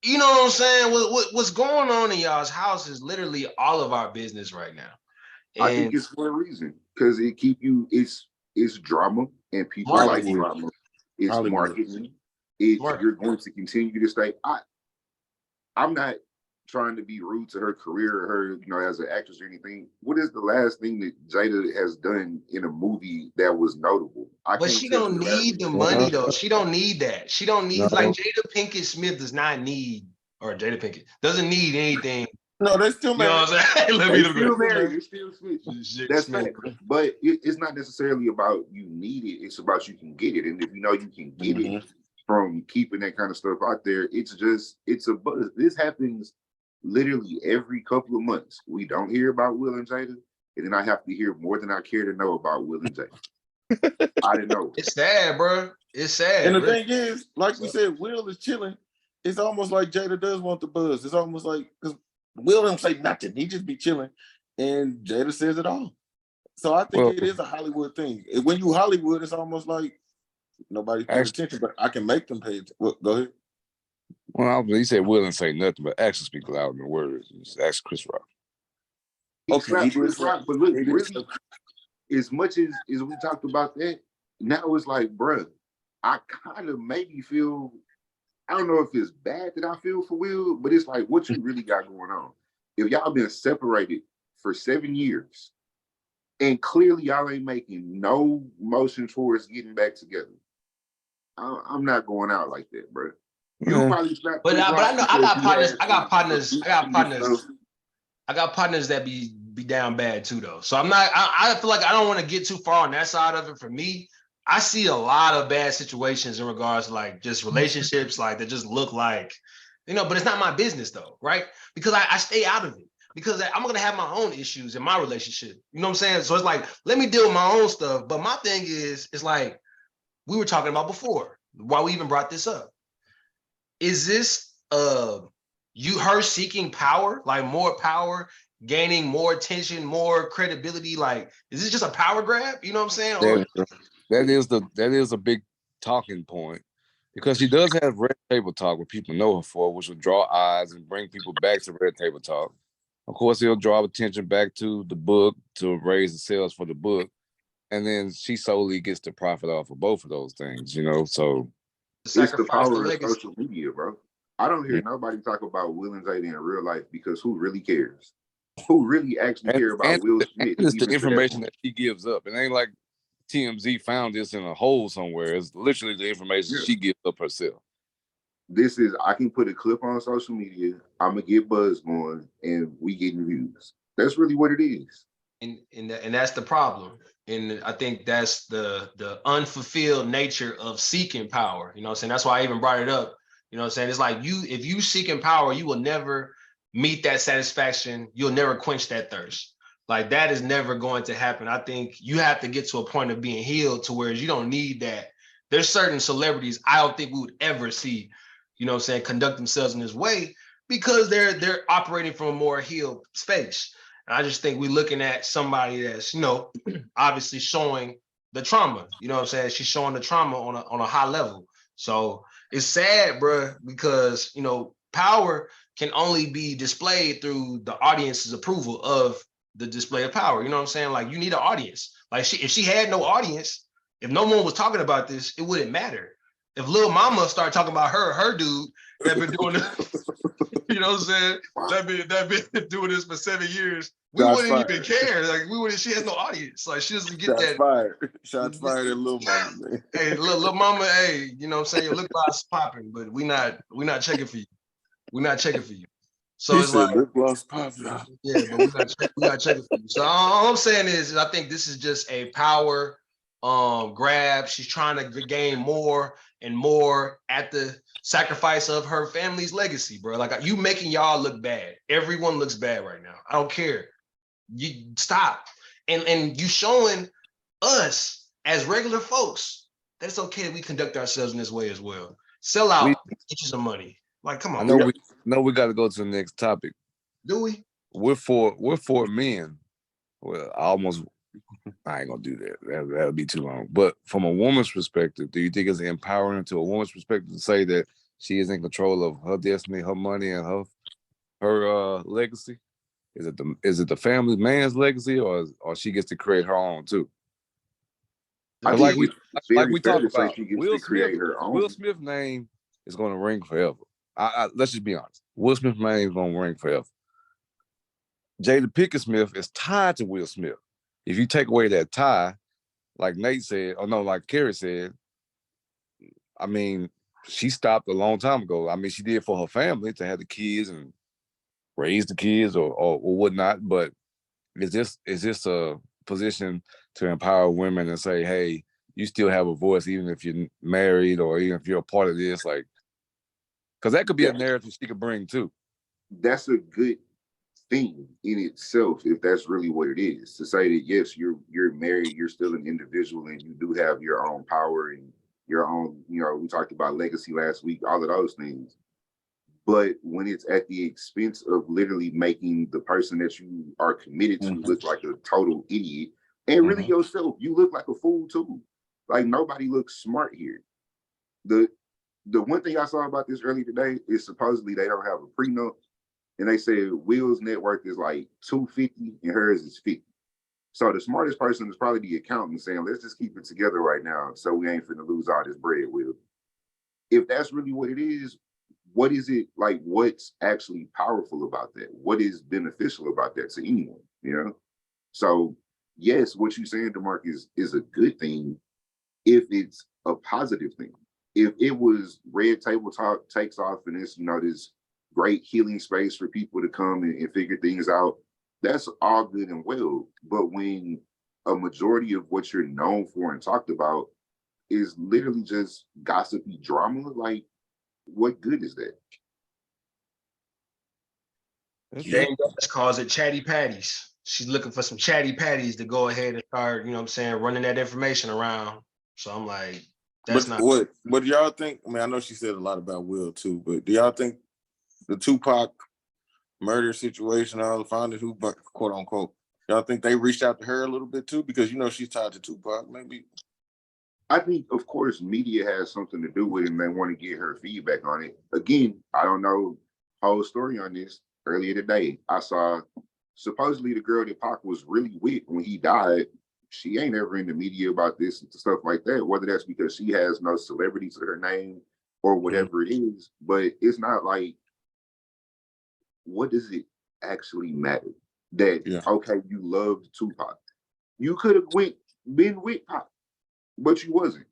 You know what I'm saying? What's going on in y'all's house is literally all of our business right now. And I think it's for a reason, because it keep you, it's drama and people like drama. It's marketing. You're going to continue to stay. I'm not trying to be rude to her career or her, you know, as an actress or anything. What is the last thing that Jada has done in a movie that was notable? But she don't need the money though. She don't need that. She don't need, like Jada Pinkett Smith does not need, or Jada Pinkett doesn't need anything. No, they still married. You know what I'm saying? They still married. They still switching. That's fact. But it's not necessarily about you need it. It's about you can get it. And if you know you can get it from keeping that kind of stuff out there, it's a buzz. This happens literally every couple of months. We don't hear about Will and Jada, and then I have to hear more than I care to know about Will and Jada. I didn't know. It's sad, bro. It's sad. And the thing is, like we said, Will is chilling. It's almost like Jada does want the buzz. It's almost like, because Will don't say nothing. He just be chilling, and Jada says it all. So I think it is a Hollywood thing. When you Hollywood, it's almost like nobody pays attention, but I can make them pay attention. Well, go ahead. Well, he said Will didn't say nothing, but actions speak louder than words. Ask Chris Rock. Okay, Chris Rock, but look, really, as much as we talked about that, now it's like, bruh, I kind of maybe feel, I don't know if it's bad that I feel for Will, but it's like, what you really got going on? If y'all been separated for 7 years, and clearly y'all ain't making no motion towards getting back together, I'm not going out like that, bruh. You probably not, but I know I got partners that be down bad too though. So I'm not. I feel like I don't want to get too far on that side of it. For me, I see a lot of bad situations in regards to like just relationships like that just look like, you know. But it's not my business though, right? Because I stay out of it because I'm gonna have my own issues in my relationship. You know what I'm saying? So it's like, let me deal with my own stuff. But my thing is, it's like we were talking about before, why we even brought this up. Is this her seeking power, like more power, gaining more attention, more credibility? Like, is this just a power grab? You know what I'm saying? That is a big talking point, because she does have Red Table Talk, what people know her for, which will draw eyes and bring people back to Red Table Talk. Of course, it'll draw attention back to the book to raise the sales for the book, and then she solely gets to profit off of both of those things, you know. So it's the power of social media, bro. I don't hear nobody talk about Will and Jada in real life, because who really cares? Who really actually care about Will Smith? It's the information that she gives up. It ain't like TMZ found this in a hole somewhere. It's literally the information she gives up herself. This is, I can put a clip on social media, I'm gonna get buzz going, and we getting views. That's really what it is. And that's the problem. And I think that's the unfulfilled nature of seeking power. You know what I'm saying? That's why I even brought it up. You know what I'm saying? It's like, if you seeking power, you will never meet that satisfaction. You'll never quench that thirst. Like, that is never going to happen. I think you have to get to a point of being healed to where you don't need that. There's certain celebrities I don't think we would ever see, you know what I'm saying, conduct themselves in this way, because they're operating from a more healed space. And I just think we're looking at somebody that's, you know, obviously showing the trauma. You know what I'm saying? She's showing the trauma on a high level. So it's sad, bro, because, you know, power can only be displayed through the audience's approval of the display of power. You know what I'm saying? Like, you need an audience. Like, if she had no audience, If no one was talking about this, it wouldn't matter. If Lil Mama started talking about her dude that been doing this, you know what I'm saying? That been doing this for 7 years, we Shots wouldn't even fired. care. Like we wouldn't. She has no audience. Like she doesn't get Shots that. fired. Shots fired at Lil Mama, man. Hey, Lil Mama. Hey, you know what I'm saying? Your lip gloss popping, but we not checking for you. We're not checking for you. So He it's said like, lip gloss popping. yeah, but we not checking for you. So all I'm saying is, I think this is just a power grab. She's trying to gain more and more at the sacrifice of her family's legacy, bro. Like you making y'all look bad. Everyone looks bad right now. I don't care. You stop. And you showing us as regular folks that it's okay that we conduct ourselves in this way as well. Sell out, get you some money. Like, come on. I know we got to go to the next topic. Do we? We're for men. Well, I ain't gonna do that. That would be too long. But from a woman's perspective, do you think it's empowering to a woman's perspective to say that she is in control of her destiny, her money, and her legacy? Is it the family man's legacy, or she gets to create her own too? I Like think it's we very fair talked to say about, she gets to create her own. Will Smith's name is going to ring forever. Let's just be honest. Will Smith's name is going to ring forever. Jada Pinkett Smith is tied to Will Smith. If you take away that tie, like Nate said, or no, like Kerry said, I mean, she stopped a long time ago. I mean, she did for her family to have the kids and raise the kids or whatnot. But is this a position to empower women and say, hey, you still have a voice even if you're married or even if you're a part of this? Like, because that could be a narrative she could bring too. That's a good thing in itself, if that's really what it is, to say that yes, you're married, you're still an individual, and you do have your own power and your own, we talked about legacy last week, all of those things. But when it's at the expense of literally making the person that you are committed to look like a total idiot, and really yourself, you look like a fool too. Like nobody looks smart here. The one thing I saw about this earlier today is supposedly they don't have a prenup. And they said Will's net worth is like 250 and hers is 50. So the smartest person is probably the accountant saying, let's just keep it together right now so we ain't finna lose all this bread, Will. If that's really what it is, what is it like? What's actually powerful about that? What is beneficial about that to anyone, So yes, what you're saying, DeMarcus, is a good thing if it's a positive thing. If it was Red Table Talk takes off and it's, this great healing space for people to come and figure things out, that's all good and well. But when a majority of what you're known for and talked about is literally just gossipy drama, like what good is that? J.Jones calls it chatty patties. She's looking for some chatty patties to go ahead and start, running that information around. So I'm like, that's not what do y'all think? I mean, I know she said a lot about Will too, but do y'all think the Tupac murder situation, I found it who, quote unquote, y'all think they reached out to her a little bit too? Because she's tied to Tupac, maybe. I think, of course, media has something to do with it and they want to get her feedback on it. Again, I don't know whole story on this. Earlier today, I saw supposedly the girl that Pac was really with when he died, she ain't ever in the media about this and stuff like that, whether that's because she has no celebrity to her name or whatever it is. But it's not like, what does it actually matter? That, okay, you loved Tupac. You could have been with Pac, but you wasn't.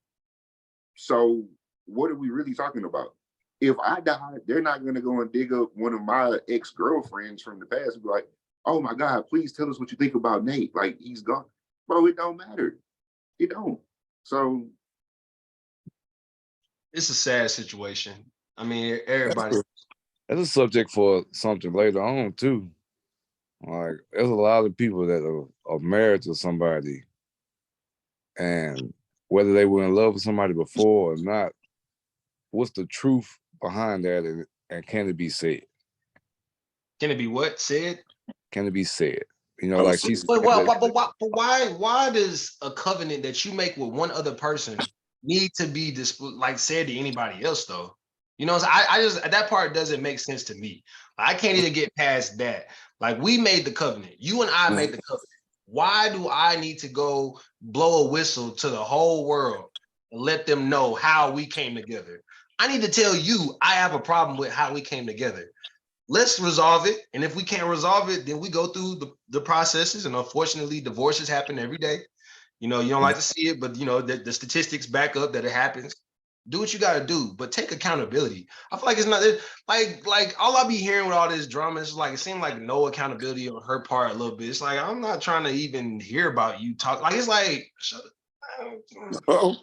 So what are we really talking about? If I die, they're not going to go and dig up one of my ex-girlfriends from the past and be like, oh my God, please tell us what you think about Nate. Like, he's gone. Bro, it don't matter. It don't. So it's a sad situation. I mean, everybody. That's a subject for something later on too. Like, there's a lot of people that are married to somebody, and whether they were in love with somebody before or not, what's the truth behind that, and can it be said? Can it be what said? Can it be said? Like she's. But why does a covenant that you make with one other person need to be said to anybody else though? I just, that part doesn't make sense to me. I can't even get past that. Like, we made the covenant. You and I made the covenant. Why do I need to go blow a whistle to the whole world and let them know how we came together? I need to tell you I have a problem with how we came together. Let's resolve it. And if we can't resolve it, then we go through the processes. And unfortunately, divorces happen every day. You know, you don't like to see it, but you know, the statistics back up that it happens. Do what you got to do, but take accountability. I feel like it's not like all I be hearing with all this drama is like it seemed like no accountability on her part a little bit. It's like I'm not trying to even hear about you talk. Like it's like shut up. Oh,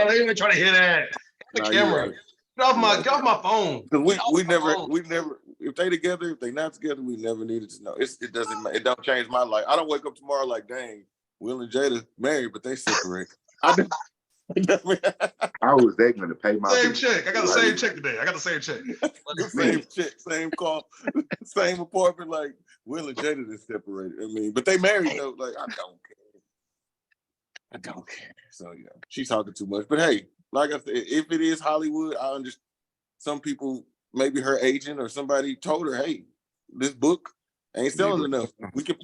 They even trying to hear that. The nah, camera. right. Get off my phone. We never if they together, if they not together, we never needed to know. It don't change my life. I don't wake up tomorrow like, dang, Will and Jada married, but they separate. How is that going to pay my Same bills? check. I got the same check today. I got the same check. Same check, same call, same apartment. Like Will and Jada is separated. I mean, but they married though. Like I don't care. So yeah, she's talking too much. But hey, like I said, if it is Hollywood, I understand. Some people, maybe her agent or somebody told her, "Hey, this book ain't selling enough. We can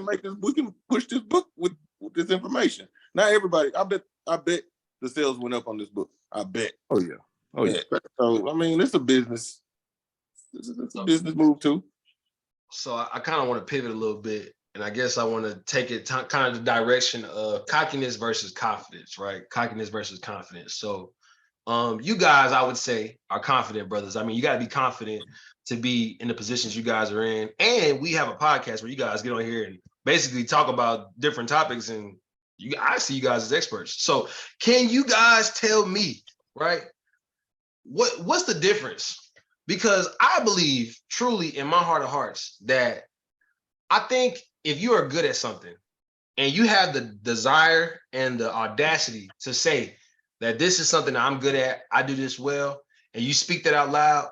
make this. We can push this book with this information." Not everybody. I bet the sales went up on this book. I bet. Oh yeah. So I mean, it's a business. It's a business move too. So I kind of want to pivot a little bit, and I guess I want to take it kind of the direction of cockiness versus confidence, right? Cockiness versus confidence. So you guys, I would say, are confident brothers. I mean, you got to be confident to be in the positions you guys are in. And we have a podcast where you guys get on here and basically talk about different topics. And I see you guys as experts. So can you guys tell me, right, what's the difference? Because I believe truly in my heart of hearts that I think if you are good at something and you have the desire and the audacity to say, that this is something that I'm good at, I do this well, and you speak that out loud,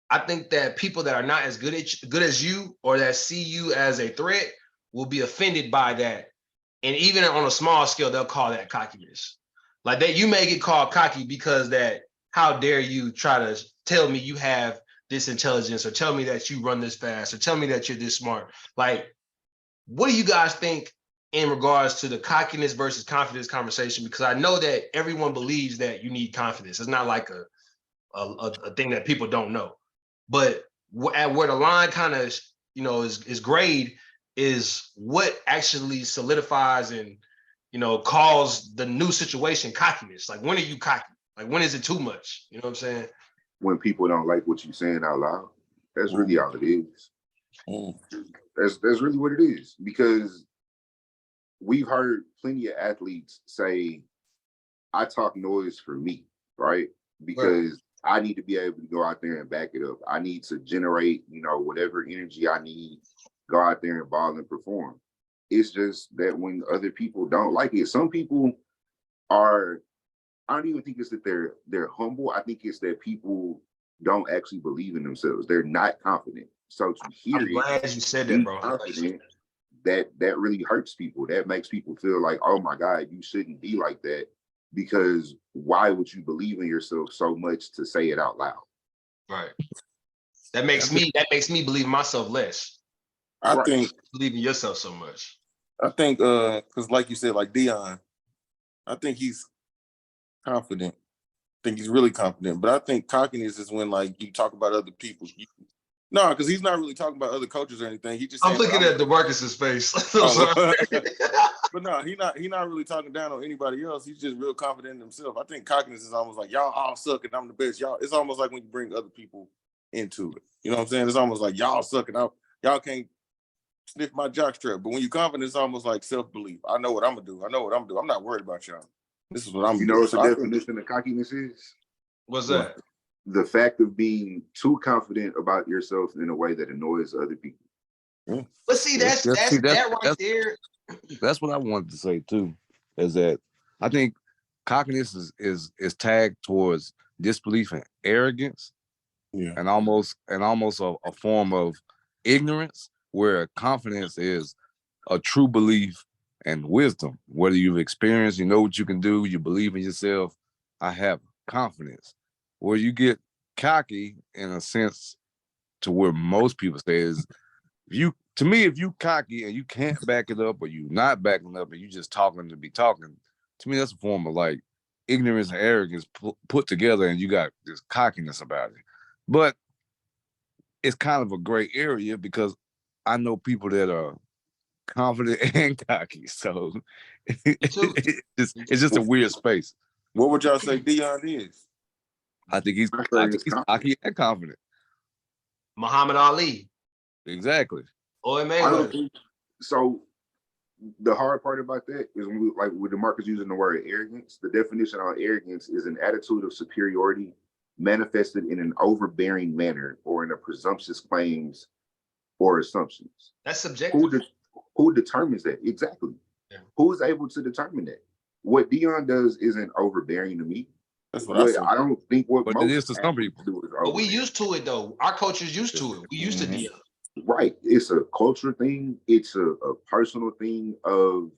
I think that people that are not as good as you or that see you as a threat will be offended by that. And even on a small scale, they'll call that cockiness. Like that you may get called cocky because that, how dare you try to tell me you have this intelligence or tell me that you run this fast or tell me that you're this smart. Like, what do you guys think in regards to the cockiness versus confidence conversation? Because I know that everyone believes that you need confidence. It's not like a thing that people don't know. But at where the line kind of is grayed is what actually solidifies and calls the new situation cockiness. Like when are you cocky? Like when is it too much? You know what I'm saying? When people don't like what you're saying out loud. That's really all it is. That's really what it is. Because we've heard plenty of athletes say, I talk noise for me, right? Because I need to be able to go out there and back it up. I need to generate, whatever energy I need, go out there and ball and perform. It's just that when other people don't like it, some people are, I don't even think it's that they're humble. I think it's that people don't actually believe in themselves. They're not confident. So to hear I'm glad you said that, bro. Confident, that really hurts people. That makes people feel like, oh my God, you shouldn't be like that. Because why would you believe in yourself so much to say it out loud? Right. That makes me believe in myself less. I think believe in yourself so much. I think because like you said, like Dion, I think he's confident. I think he's really confident. But I think cockiness is when like you talk about other people. No, because he's not really talking about other coaches or anything. He just I'm looking at DeMarcus's face. But no, he not really talking down on anybody else. He's just real confident in himself. I think cockiness is almost like y'all all suck and I'm the best. Y'all, it's almost like when you bring other people into it. You know what I'm saying? It's almost like y'all suck and y'all can't sniff my jockstrap. But when you confident, it's almost like self-belief. I know what I'm gonna do. I'm not worried about y'all. This is what I'm doing. You know what the definition of cockiness is? What's that? The fact of being too confident about yourself in a way that annoys other people. But see, that's right there. That's what I wanted to say too, is that I think cockiness is tagged towards disbelief and arrogance, and almost a form of ignorance, where confidence is a true belief and wisdom. Whether you've experienced, you know what you can do, you believe in yourself. I have confidence. Where you get cocky in a sense to where most people say is, if you cocky and you can't back it up, or you not backing up and you just talking to be talking, to me that's a form of like ignorance and arrogance put together, and you got this cockiness about it. But it's kind of a gray area because I know people that are confident and cocky, so it's just a weird space. What would y'all say Dion is? I think he's cocky and confident. Muhammad Ali. Exactly. Or I don't Mayweather. think so. The hard part about that is when like with DeMarcus using the word arrogance, the definition on arrogance is an attitude of superiority manifested in an overbearing manner or in a presumptuous claims or assumptions. That's subjective. Who determines that? Exactly. Yeah. Who is able to determine that? What Dion does isn't overbearing to me. That's what I say. I don't think what but most it is to some people do is but we used to it though. Our coaches used to it. We used to Dion. Right. It's a culture thing. It's a personal thing of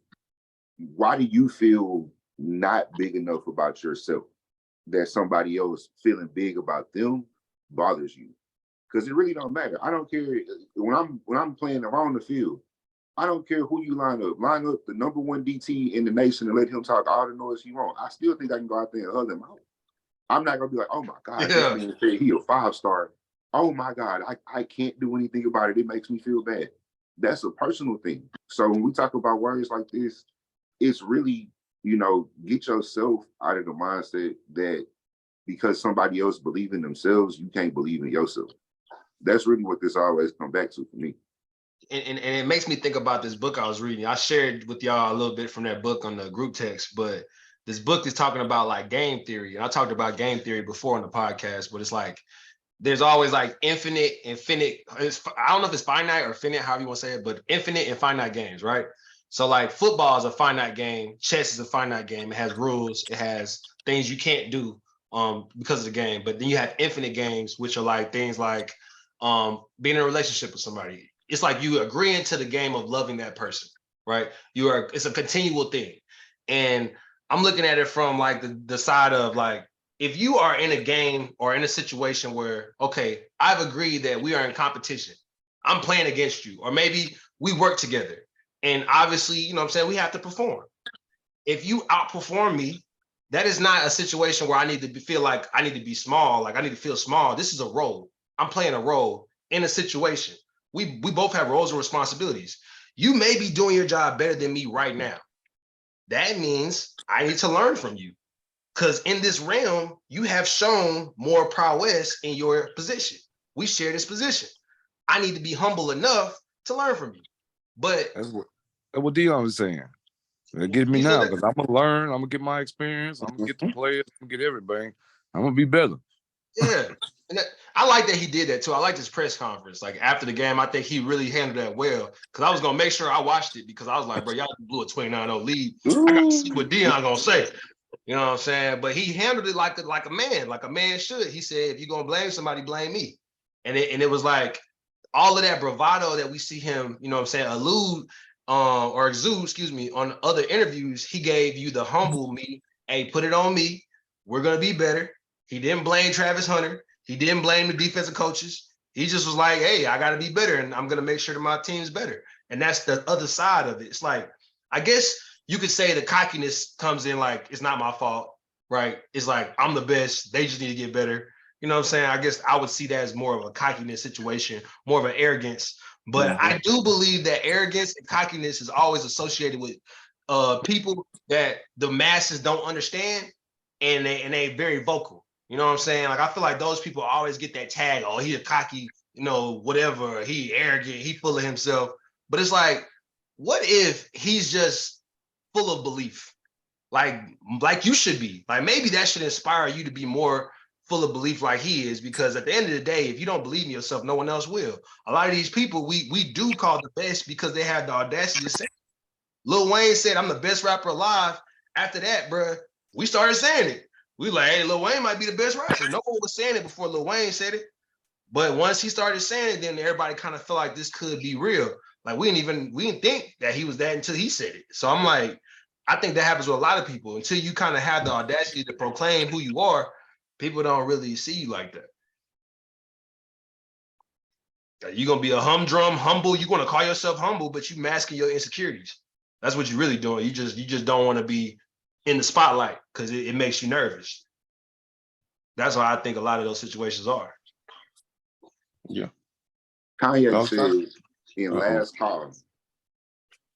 why do you feel not big enough about yourself that somebody else feeling big about them bothers you? Because it really don't matter. I don't care when I'm playing around the field. I don't care who you line up. Line up the number one DT in the nation and let him talk all the noise he wants. I still think I can go out there and hug him out. I'm not gonna be like, oh my God, this man said he a 5-star. Oh my God, I can't do anything about it. It makes me feel bad. That's a personal thing. So when we talk about words like this, it's really, get yourself out of the mindset that because somebody else believes in themselves, you can't believe in yourself. That's really what this always comes back to for me. And it makes me think about this book I was reading. I shared with y'all a little bit from that book on the group text, but this book is talking about like game theory. And I talked about game theory before on the podcast, but it's like, there's always like infinite. I don't know if it's finite or finite, however you want to say it, but infinite and finite games, right? So like football is a finite game. Chess is a finite game. It has rules. It has things you can't do because of the game. But then you have infinite games, which are like things like being in a relationship with somebody. It's like you agreeing to the game of loving that person, right? It's a continual thing. And I'm looking at it from like the side of like, if you are in a game or in a situation where, okay, I've agreed that we are in competition. I'm playing against you, or maybe we work together. And obviously, we have to perform. If you outperform me, that is not a situation where I need to feel like I need to be small, like I need to feel small. This is a role. I'm playing a role in a situation. We both have roles and responsibilities. You may be doing your job better than me right now. That means I need to learn from you. Because in this realm, you have shown more prowess in your position. We share this position. I need to be humble enough to learn from you. But that's what Dion was saying. Get me now, because I'm gonna learn. I'm gonna get my experience. I'm gonna get the players. I'm gonna get everything. I'm gonna be better. Yeah, and I like that he did that too. I like this press conference. Like after the game, I think he really handled that well. Because I was gonna make sure I watched it because I was like, bro, y'all blew a 29-0 lead. I got to see what Dion gonna say. You know what I'm saying? But he handled it like a man should. He said, if you're gonna blame somebody, blame me. And it was like all of that bravado that we see him, allude or exude, on other interviews. He gave you the humble me. Hey, put it on me. We're gonna be better. He didn't blame Travis Hunter. He didn't blame the defensive coaches. He just was like, hey, I gotta be better, and I'm gonna make sure that my team's better. And that's the other side of it. It's like, I guess you could say the cockiness comes in like, it's not my fault, right? It's like, I'm the best. They just need to get better. You know what I'm saying? I guess I would see that as more of a cockiness situation, more of an arrogance. But I do believe that arrogance and cockiness is always associated with people that the masses don't understand, and they very vocal. You know what I'm saying? Like, I feel like those people always get that tag, oh, he a cocky, whatever, he arrogant, he full of himself. But it's like, what if he's just full of belief? Like you should be. Like, maybe that should inspire you to be more full of belief like he is, because at the end of the day, if you don't believe in yourself, no one else will. A lot of these people we do call the best because they have the audacity to say it. Lil Wayne said, I'm the best rapper alive. After that, bro, we started saying it. We like, hey, Lil Wayne might be the best rapper. No one was saying it before Lil Wayne said it. But once he started saying it, then everybody kind of felt like this could be real. Like we didn't think that he was that until he said it. So I'm like, I think that happens with a lot of people. Until you kind of have the audacity to proclaim who you are, people don't really see you like that. You're gonna be a humdrum, humble. You're gonna call yourself humble, but you masking your insecurities. That's what you're really doing. You just don't want to be in the spotlight because it makes you nervous. That's why I think a lot of those situations are. Yeah. Kanye said in Last Call,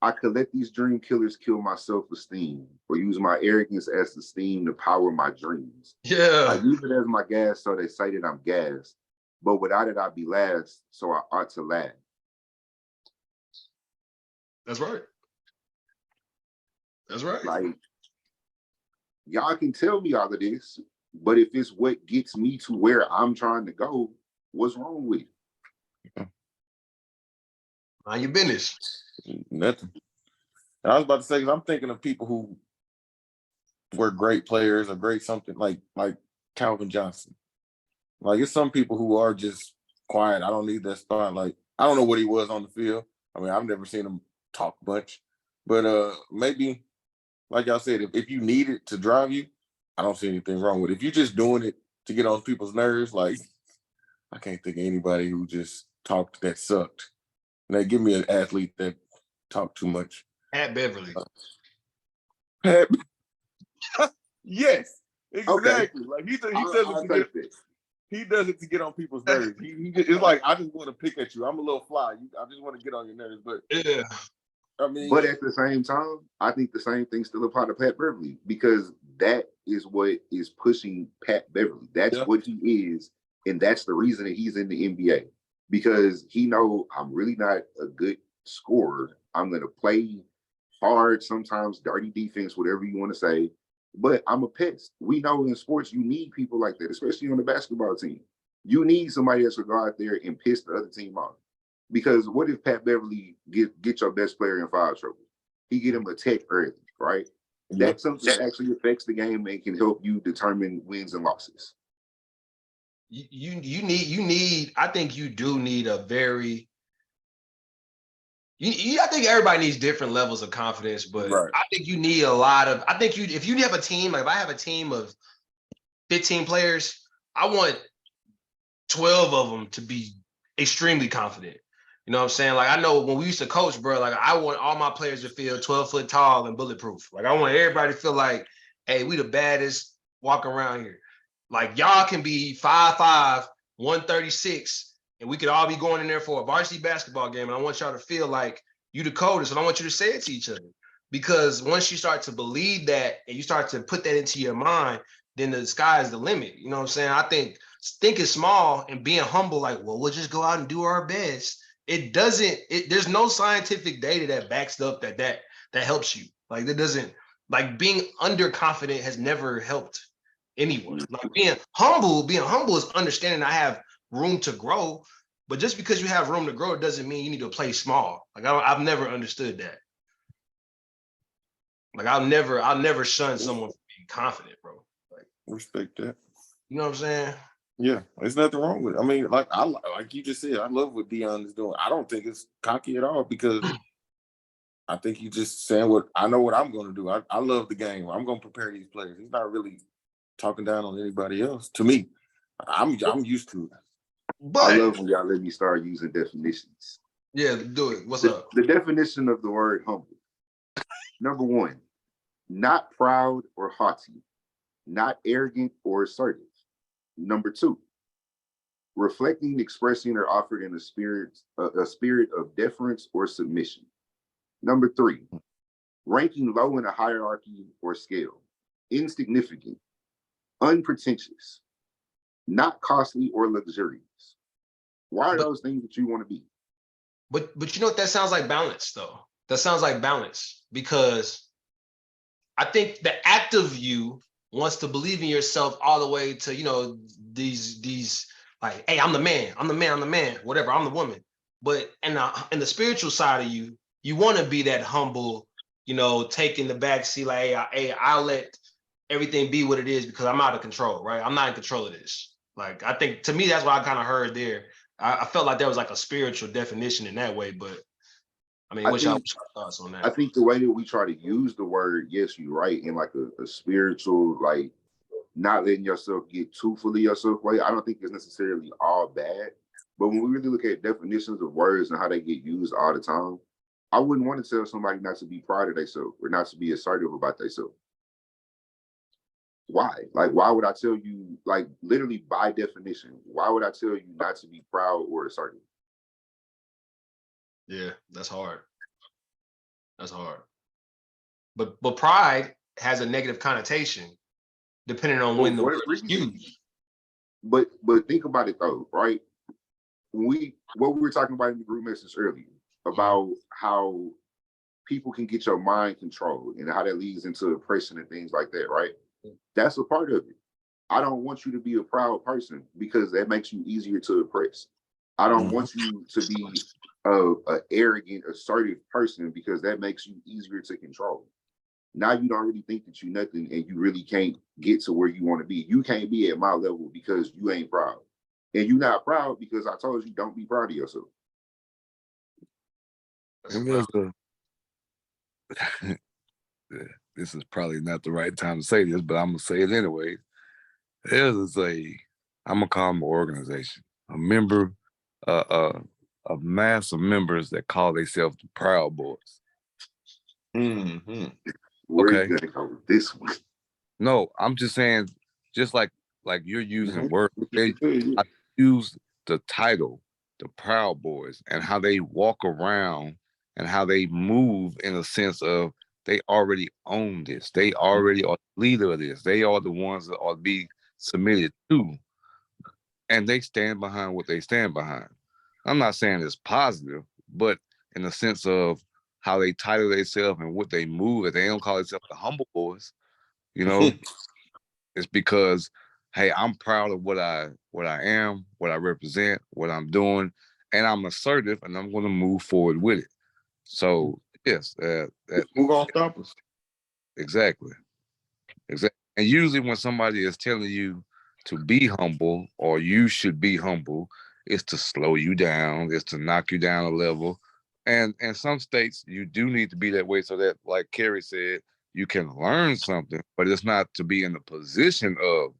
I could let these dream killers kill my self-esteem or use my arrogance as the steam to power my dreams. Yeah. I use it as my gas so they say that I'm gassed, but without it, I'd be last, so I ought to laugh. That's right. That's right. Like, y'all can tell me all of this, but if it's what gets me to where I'm trying to go, what's wrong with it? Mind your business. Nothing. I was about to say, because I'm thinking of people who were great players or great something like Calvin Johnson. Like, it's some people who are just quiet. I don't need that spotlight. I don't know what he was on the field. I mean, I've never seen him talk much. But maybe, like y'all said, if you need it to drive you, I don't see anything wrong with it. If you're just doing it to get on people's nerves, like, I can't think of anybody who just talked that sucked. Now, give me an athlete that talked too much. Pat Beverly. Pat. Yes, exactly. Okay. Like he does it to get on people's nerves. It's like, I just want to pick at you. I'm a little fly. I just want to get on your nerves. But yeah, I mean, but at the same time, I think the same thing still apply to Pat Beverly because that is what is pushing Pat Beverly. That's what he is, and that's the reason that he's in the NBA because he know I'm really not a good scorer. I'm gonna play hard, sometimes dirty defense, whatever you want to say. But I'm a pest. We know in sports you need people like that, especially on the basketball team. You need somebody that's gonna go out there and piss the other team off. Because what if Pat Beverly get your best player in foul trouble? He get him a tech early, right? That's something that actually affects the game and can help you determine wins and losses. You need. I think you do need a very. I think everybody needs different levels of confidence, but I think you need a lot of. I think if you have a team, like if I have a team of 15 players, I want 12 of them to be extremely confident. You know what I'm saying? Like, I know when we used to coach, bro, like I want all my players to feel 12 foot tall and bulletproof. Like, I want everybody to feel like, hey, we the baddest walking around here. Like, y'all can be 5'5", 136, and we could all be going in there for a varsity basketball game. And I want y'all to feel like you the coldest, and I want you to say it to each other. Because once you start to believe that and you start to put that into your mind, then the sky is the limit. You know what I'm saying? I think thinking small and being humble, like, well, we'll just go out and do our best. There's no scientific data that backs up that helps you. Like, that doesn't, like, being underconfident has never helped anyone. Like, being humble is understanding I have room to grow. But just because you have room to grow, it doesn't mean you need to play small. Like, I've never understood that. Like, I'll never shun someone for being confident, bro. Like, respect that. You know what I'm saying? Yeah, there's nothing wrong with it. I mean, like you just said, I love what Dion is doing. I don't think it's cocky at all because I think he's just saying what I know what I'm going to do. I love the game. I'm going to prepare these players. He's not really talking down on anybody else. To me, I'm used to it. But I love when y'all let me start using definitions. Yeah, do it. What's up? The definition of the word humble. Number one, not proud or haughty, not arrogant or assertive. Number two, reflecting, expressing, or offered in a spirit of deference or submission. Number three, ranking low in a hierarchy or scale, insignificant, unpretentious, not costly or luxurious. Why are those things that you want to be? But you know what? That sounds like balance, though. That sounds like balance because I think the active you wants to believe in yourself all the way to, you know, these like, hey, I'm the man, whatever, I'm the woman. But in the spiritual side of you, you want to be that humble, you know, taking the back seat, like, hey, I'll let everything be what it is because I'm out of control, right? I'm not in control of this. Like, I think to me, that's what I kind of heard there. I felt like there was like a spiritual definition in that way, but I mean, what's your thoughts on that? I think the way that we try to use the word, yes, you're right, in like a spiritual, like not letting yourself get too fully yourself way, I don't think it's necessarily all bad. But when we really look at definitions of words and how they get used all the time, I wouldn't want to tell somebody not to be proud of themselves or not to be assertive about themselves. Why? Like, why would I tell you, like, literally by definition, why would I tell you not to be proud or assertive? Yeah, that's hard. That's hard. But pride has a negative connotation depending on when the word is used. But think about it though, right? What we were talking about in the group message earlier about how people can get your mind controlled and how that leads into oppression and things like that, right? That's a part of it. I don't want you to be a proud person because that makes you easier to oppress. I don't want you to be a arrogant, assertive person because that makes you easier to control. Now you don't really think that you nothing and you really can't get to where you want to be. You can't be at my level because you ain't proud. And you're not proud because I told you don't be proud of yourself. And there's this is probably not the right time to say this, but I'm gonna say it anyway. There's I'm gonna call them an organization, a member, a mass of members that call themselves the Proud Boys. Where are you gonna go with this one? No, I'm just saying, just like you're using words, I use the title, the Proud Boys, and how they walk around and how they move in a sense of they already own this. They already are the leader of this. They are the ones that are to be submitted to. And they stand behind what they stand behind. I'm not saying it's positive, but in the sense of how they title themselves and what they move, if they don't call themselves the humble boys, you know, it's because, hey, I'm proud of what I am, what I represent, what I'm doing, and I'm assertive, and I'm going to move forward with it. So yes, Who gonna stop us? Exactly. And usually when somebody is telling you to be humble or you should be humble, it's to slow you down, it's to knock you down a level. And in some states, you do need to be that way so that, like Kerry said, you can learn something, but it's not to be in the position of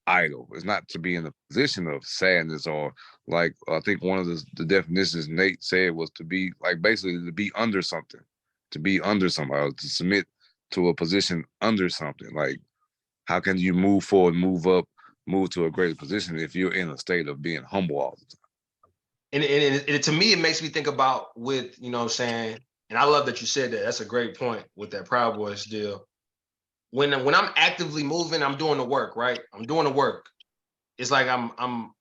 idle. It's not to be in the position of sadness or like I think one of the definitions Nate said was to be like basically to be under something, to be under somebody, to submit to a position under something. Like how can you move forward, move up, move to a greater position if you're in a state of being humble all the time? And to me, it makes me think about with, you know what I'm saying, and I love that you said that. That's a great point with that Proud Boys deal. When I'm actively moving, I'm doing the work, right? I'm doing the work. It's like I'm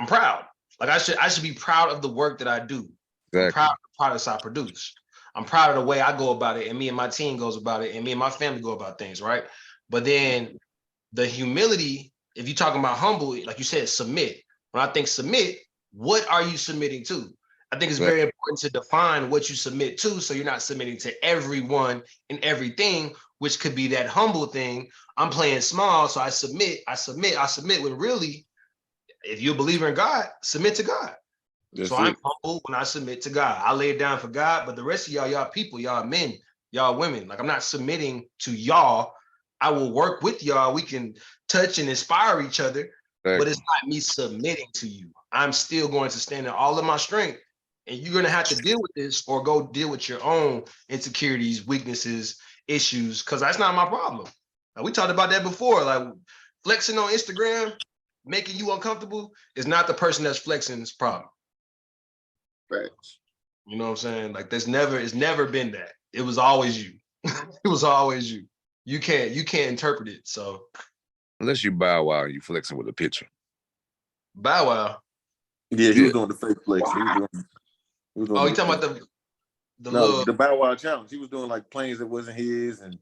proud. Like I should be proud of the work that I do. Exactly. I'm proud of the products I produce. I'm proud of the way I go about it, and me and my team goes about it, and me and my family go about things, right? But then the humility, if you're talking about humble, like you said, submit. When I think submit, what are you submitting to? I think it's very important to define what you submit to, so you're not submitting to everyone and everything, which could be that humble thing. I'm playing small, so I submit. When really, if you're a believer in God, submit to God. So I'm humble when I submit to God. I lay it down for God, but the rest of y'all people, y'all men, y'all women, like I'm not submitting to y'all. I will work with y'all. We can touch and inspire each other, but it's not me submitting to you. I'm still going to stand in all of my strength, and you're going to have to deal with this or go deal with your own insecurities, weaknesses, issues, because that's not my problem. Now, we talked about that before, like flexing on Instagram, making you uncomfortable is not the person that's flexing's problem. Facts. You know what I'm saying? Like it's never been that. It was always you. It was always you. You can't interpret it. So unless you Bow Wow, you flexing with a picture. Bow Wow. Yeah, he was doing the fake flex. Wow. You talking about the Bow Wow challenge? He was doing like planes that wasn't his, and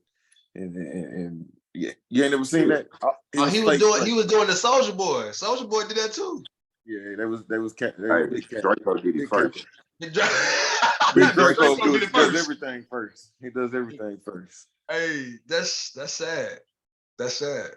yeah, you ain't never seen that. He was doing the Soulja Boy. Soulja Boy did that too. Yeah, they was cat. Draco did it first. Big Draco does everything first. He does everything first. Hey, that's sad. That's sad.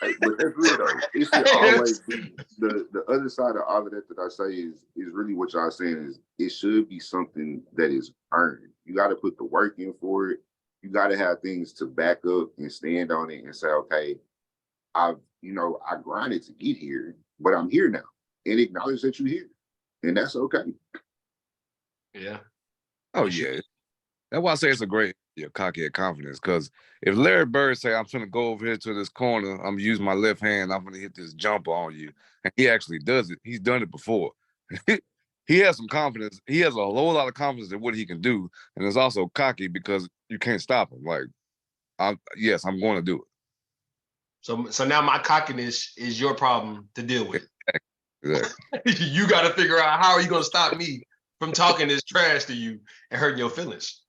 Hey, but that's real though. It should always be the other side of all of that I say is really what y'all saying is it should be something that is earned. You got to put the work in for it. You got to have things to back up and stand on it and say, okay, I grinded to get here, but I'm here now, and acknowledge that you're here. and that's okay. Yeah. Oh yeah. That's why I say it's a great cocky and confidence. Because if Larry Bird say, I'm gonna go over here to this corner, I'm gonna use my left hand, I'm gonna hit this jumper on you, and he actually does it. He's done it before. He has some confidence. He has a whole lot of confidence in what he can do, and it's also cocky because you can't stop him. Like, I'm going to do it. So now my cockiness is your problem to deal with. Exactly. You got to figure out how are you going to stop me from talking this trash to you and hurting your feelings.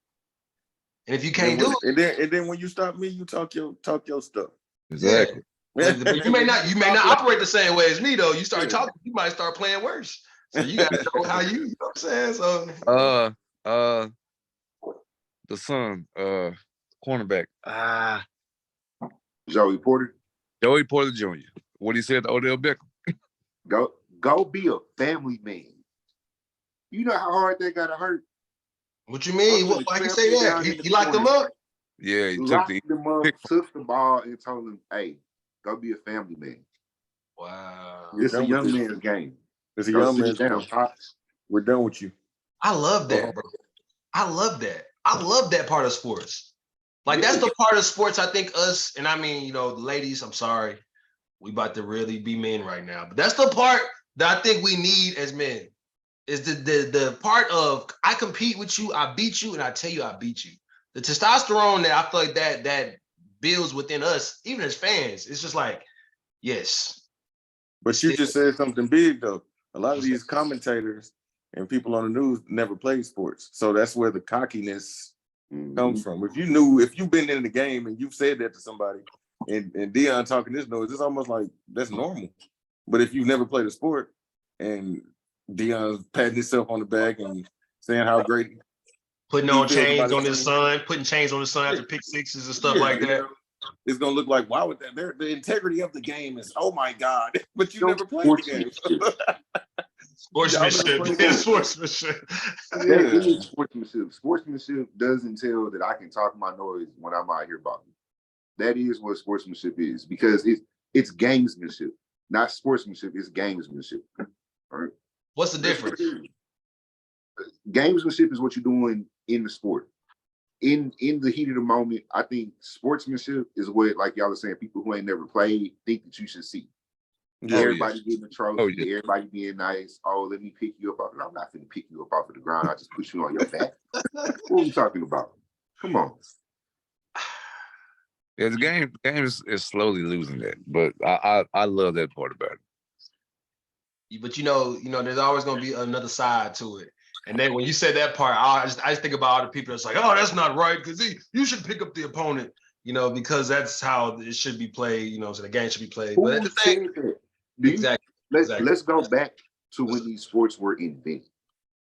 And if you can't do it, and then when you stop me, you talk your stuff. Exactly. Yeah. But you may not operate the same way as me though. You start talking, you might start playing worse. So you got to know how you know what I'm saying? So the son, cornerback. Joey Porter. Joey Porter Jr. What he said to Odell Beckham. Go be a family man. You know how hard that gotta hurt. What you mean? Why he say that? He locked him up? Yeah, he took the ball and told him, hey, go be a family man. Wow. It's a young man's game. It's a young man's game. We're done with you. I love that, bro. I love that. I love that part of sports. Like, that's the part of sports I think us, and I mean, the ladies, I'm sorry, we about to really be men right now. But that's the part that I think we need as men. Is the part of I compete with you, I beat you, and I tell you I beat you. The testosterone that I feel like that builds within us, even as fans, it's just like, yes. But you just said something big though. A lot of these commentators and people on the news never played sports. So that's where the cockiness comes from. If you've been in the game and you've said that to somebody and Deion talking this noise, it's almost like that's normal. But if you've never played a sport and Deion's patting himself on the back and saying how great putting on chains on his son, putting chains on his son after pick sixes and stuff like that. It's gonna look like, why would that? The integrity of the game is, oh my God, but you never played the game. Sportsmanship. That is sportsmanship. Sportsmanship does entail that I can talk my noise when I'm out here balling. That is what sportsmanship is, because it's gamesmanship, not sportsmanship. It's gamesmanship. All right. What's the difference? Gamesmanship is what you're doing in the sport. In the heat of the moment, I think sportsmanship is what, like y'all are saying, people who ain't never played think that you should see. Everybody getting a trophy, everybody being nice. Oh, let me pick you up. I'm not going to pick you up off of the ground. I just put you on your back. What are we talking about? Come on. Yeah, the game is slowly losing that, but I love that part about it. But there's always going to be another side to it. And then when you said that part, I just think about all the people that's like, oh, that's not right, because you should pick up the opponent, because that's how it should be played, so the game should be played. Who but said that? Exactly. Let's go back to when these sports were invented.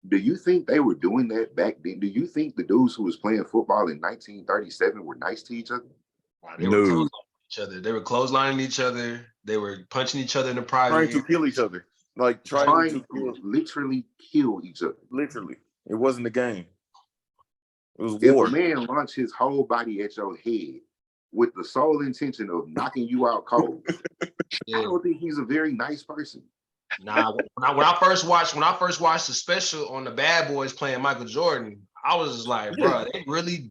Do you think they were doing that back then? Do you think the dudes who was playing football in 1937 were nice to each other? They were clotheslining each other. They were clotheslining each other. They were punching each other in the private. Trying to kill each other. Like trying to literally kill each other. Literally. It wasn't a game. It was war. If a man launched his whole body at your head with the sole intention of knocking you out cold, I don't think he's a very nice person. Nah, when I first watched the special on the Bad Boys playing Michael Jordan, I was just like, bro,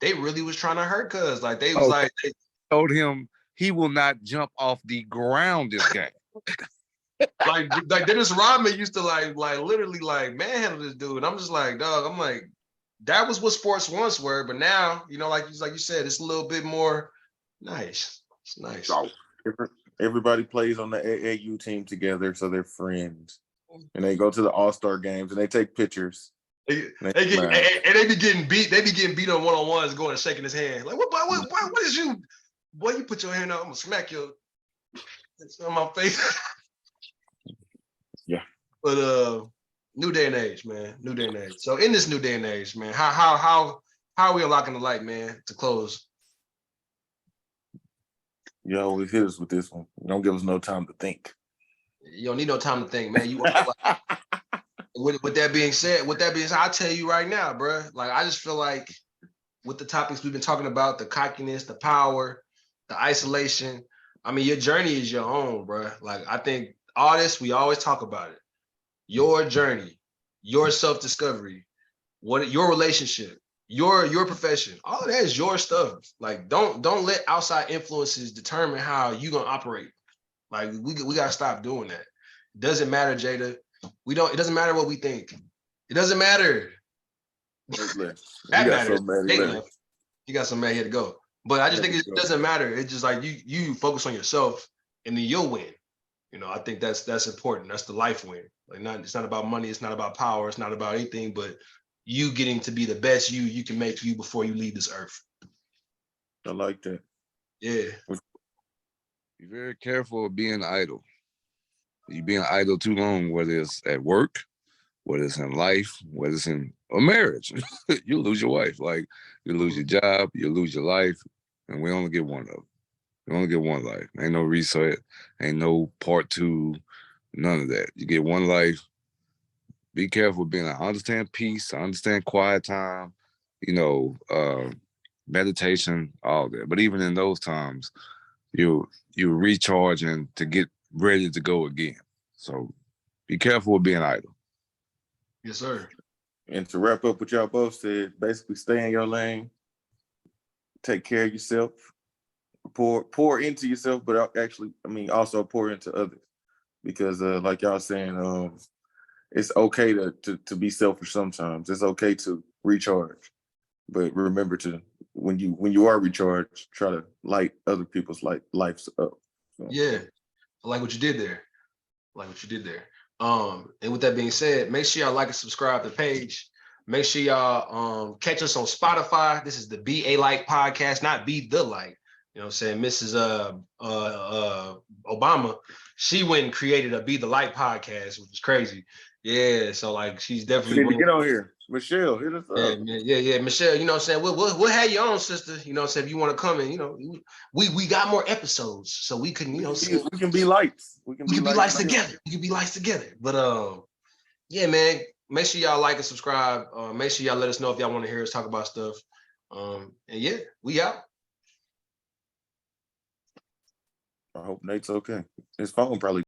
they really was trying to hurt cuz. Like they was they told him he will not jump off the ground this game. like Dennis Rodman used to like literally like manhandle this dude. And I'm just like, dog, I'm like, that was what sports once were, but now, like you said, it's a little bit more nice. It's nice. Everybody plays on the AAU team together, so they're friends. And they go to the All-Star games and they take pictures. They be getting beat. They be getting beat on one-on-ones, going and shaking his hand. Like, what is you? Boy, you put your hand out, I'm gonna smack your on my face. Yeah. But new day and age, man. New day and age. So in this new day and age, man, how are we unlocking the light, man, to close? You always hit us with this one. You don't give us no time to think. You don't need no time to think, man. With that being said, I'll tell you right now, bro. Like, I just feel like with the topics we've been talking about, the cockiness, the power, the isolation, I mean, your journey is your own, bro. Like, I think all this, we always talk about it. Your journey your self-discovery, what your relationship, your profession, all of that is your stuff. Like, don't let outside influences determine how you gonna operate. Like, we gotta stop doing that. It doesn't matter, Jada. It doesn't matter what we think. It doesn't matter. That matters. Nate left. He got so mad he had to go. But I just think it doesn't matter. It's just like you focus on yourself and then you'll win. You know, I think that's important. That's the life win. Like, it's not about money, it's not about power, it's not about anything, but you getting to be the best you can make you before you leave this earth. I like that. Yeah. Be very careful of being idle. You being idle too long, whether it's at work, whether it's in life, whether it's in a marriage, you lose your wife. Like, you lose your job, you lose your life, and we only get one of them. You only get one life. Ain't no reset, ain't no part two, none of that. You get one life. Be careful being. I understand peace, I understand quiet time, you know, meditation, all that. But even in those times, you recharging to get ready to go again. So be careful with being idle. Yes, sir. And to wrap up what y'all both said, basically stay in your lane, take care of yourself, pour into yourself, but actually, also pour into others. Because like y'all saying, it's okay to be selfish sometimes. It's okay to recharge. But remember to when you are recharged, try to light other people's lives up. So. Yeah. I like what you did there. And with that being said, make sure y'all like and subscribe to the page. Make sure y'all catch us on Spotify. This is the Be a Light podcast, not Be the Light. You know what I'm saying? Mrs. Obama, she went and created a Be the Light podcast, which is crazy. Yeah, so like she's definitely get on here. Michelle, hit us up. Yeah, Michelle, you know what I'm saying? We'll have your own, sister. You know what I'm saying? If you want to come in, you know, we got more episodes, so we can, you know, we can be lights. We can be lights together. We can be lights together. But yeah, man, make sure y'all like and subscribe. Make sure y'all let us know if y'all want to hear us talk about stuff. And yeah, we out. I hope Nate's okay. His phone probably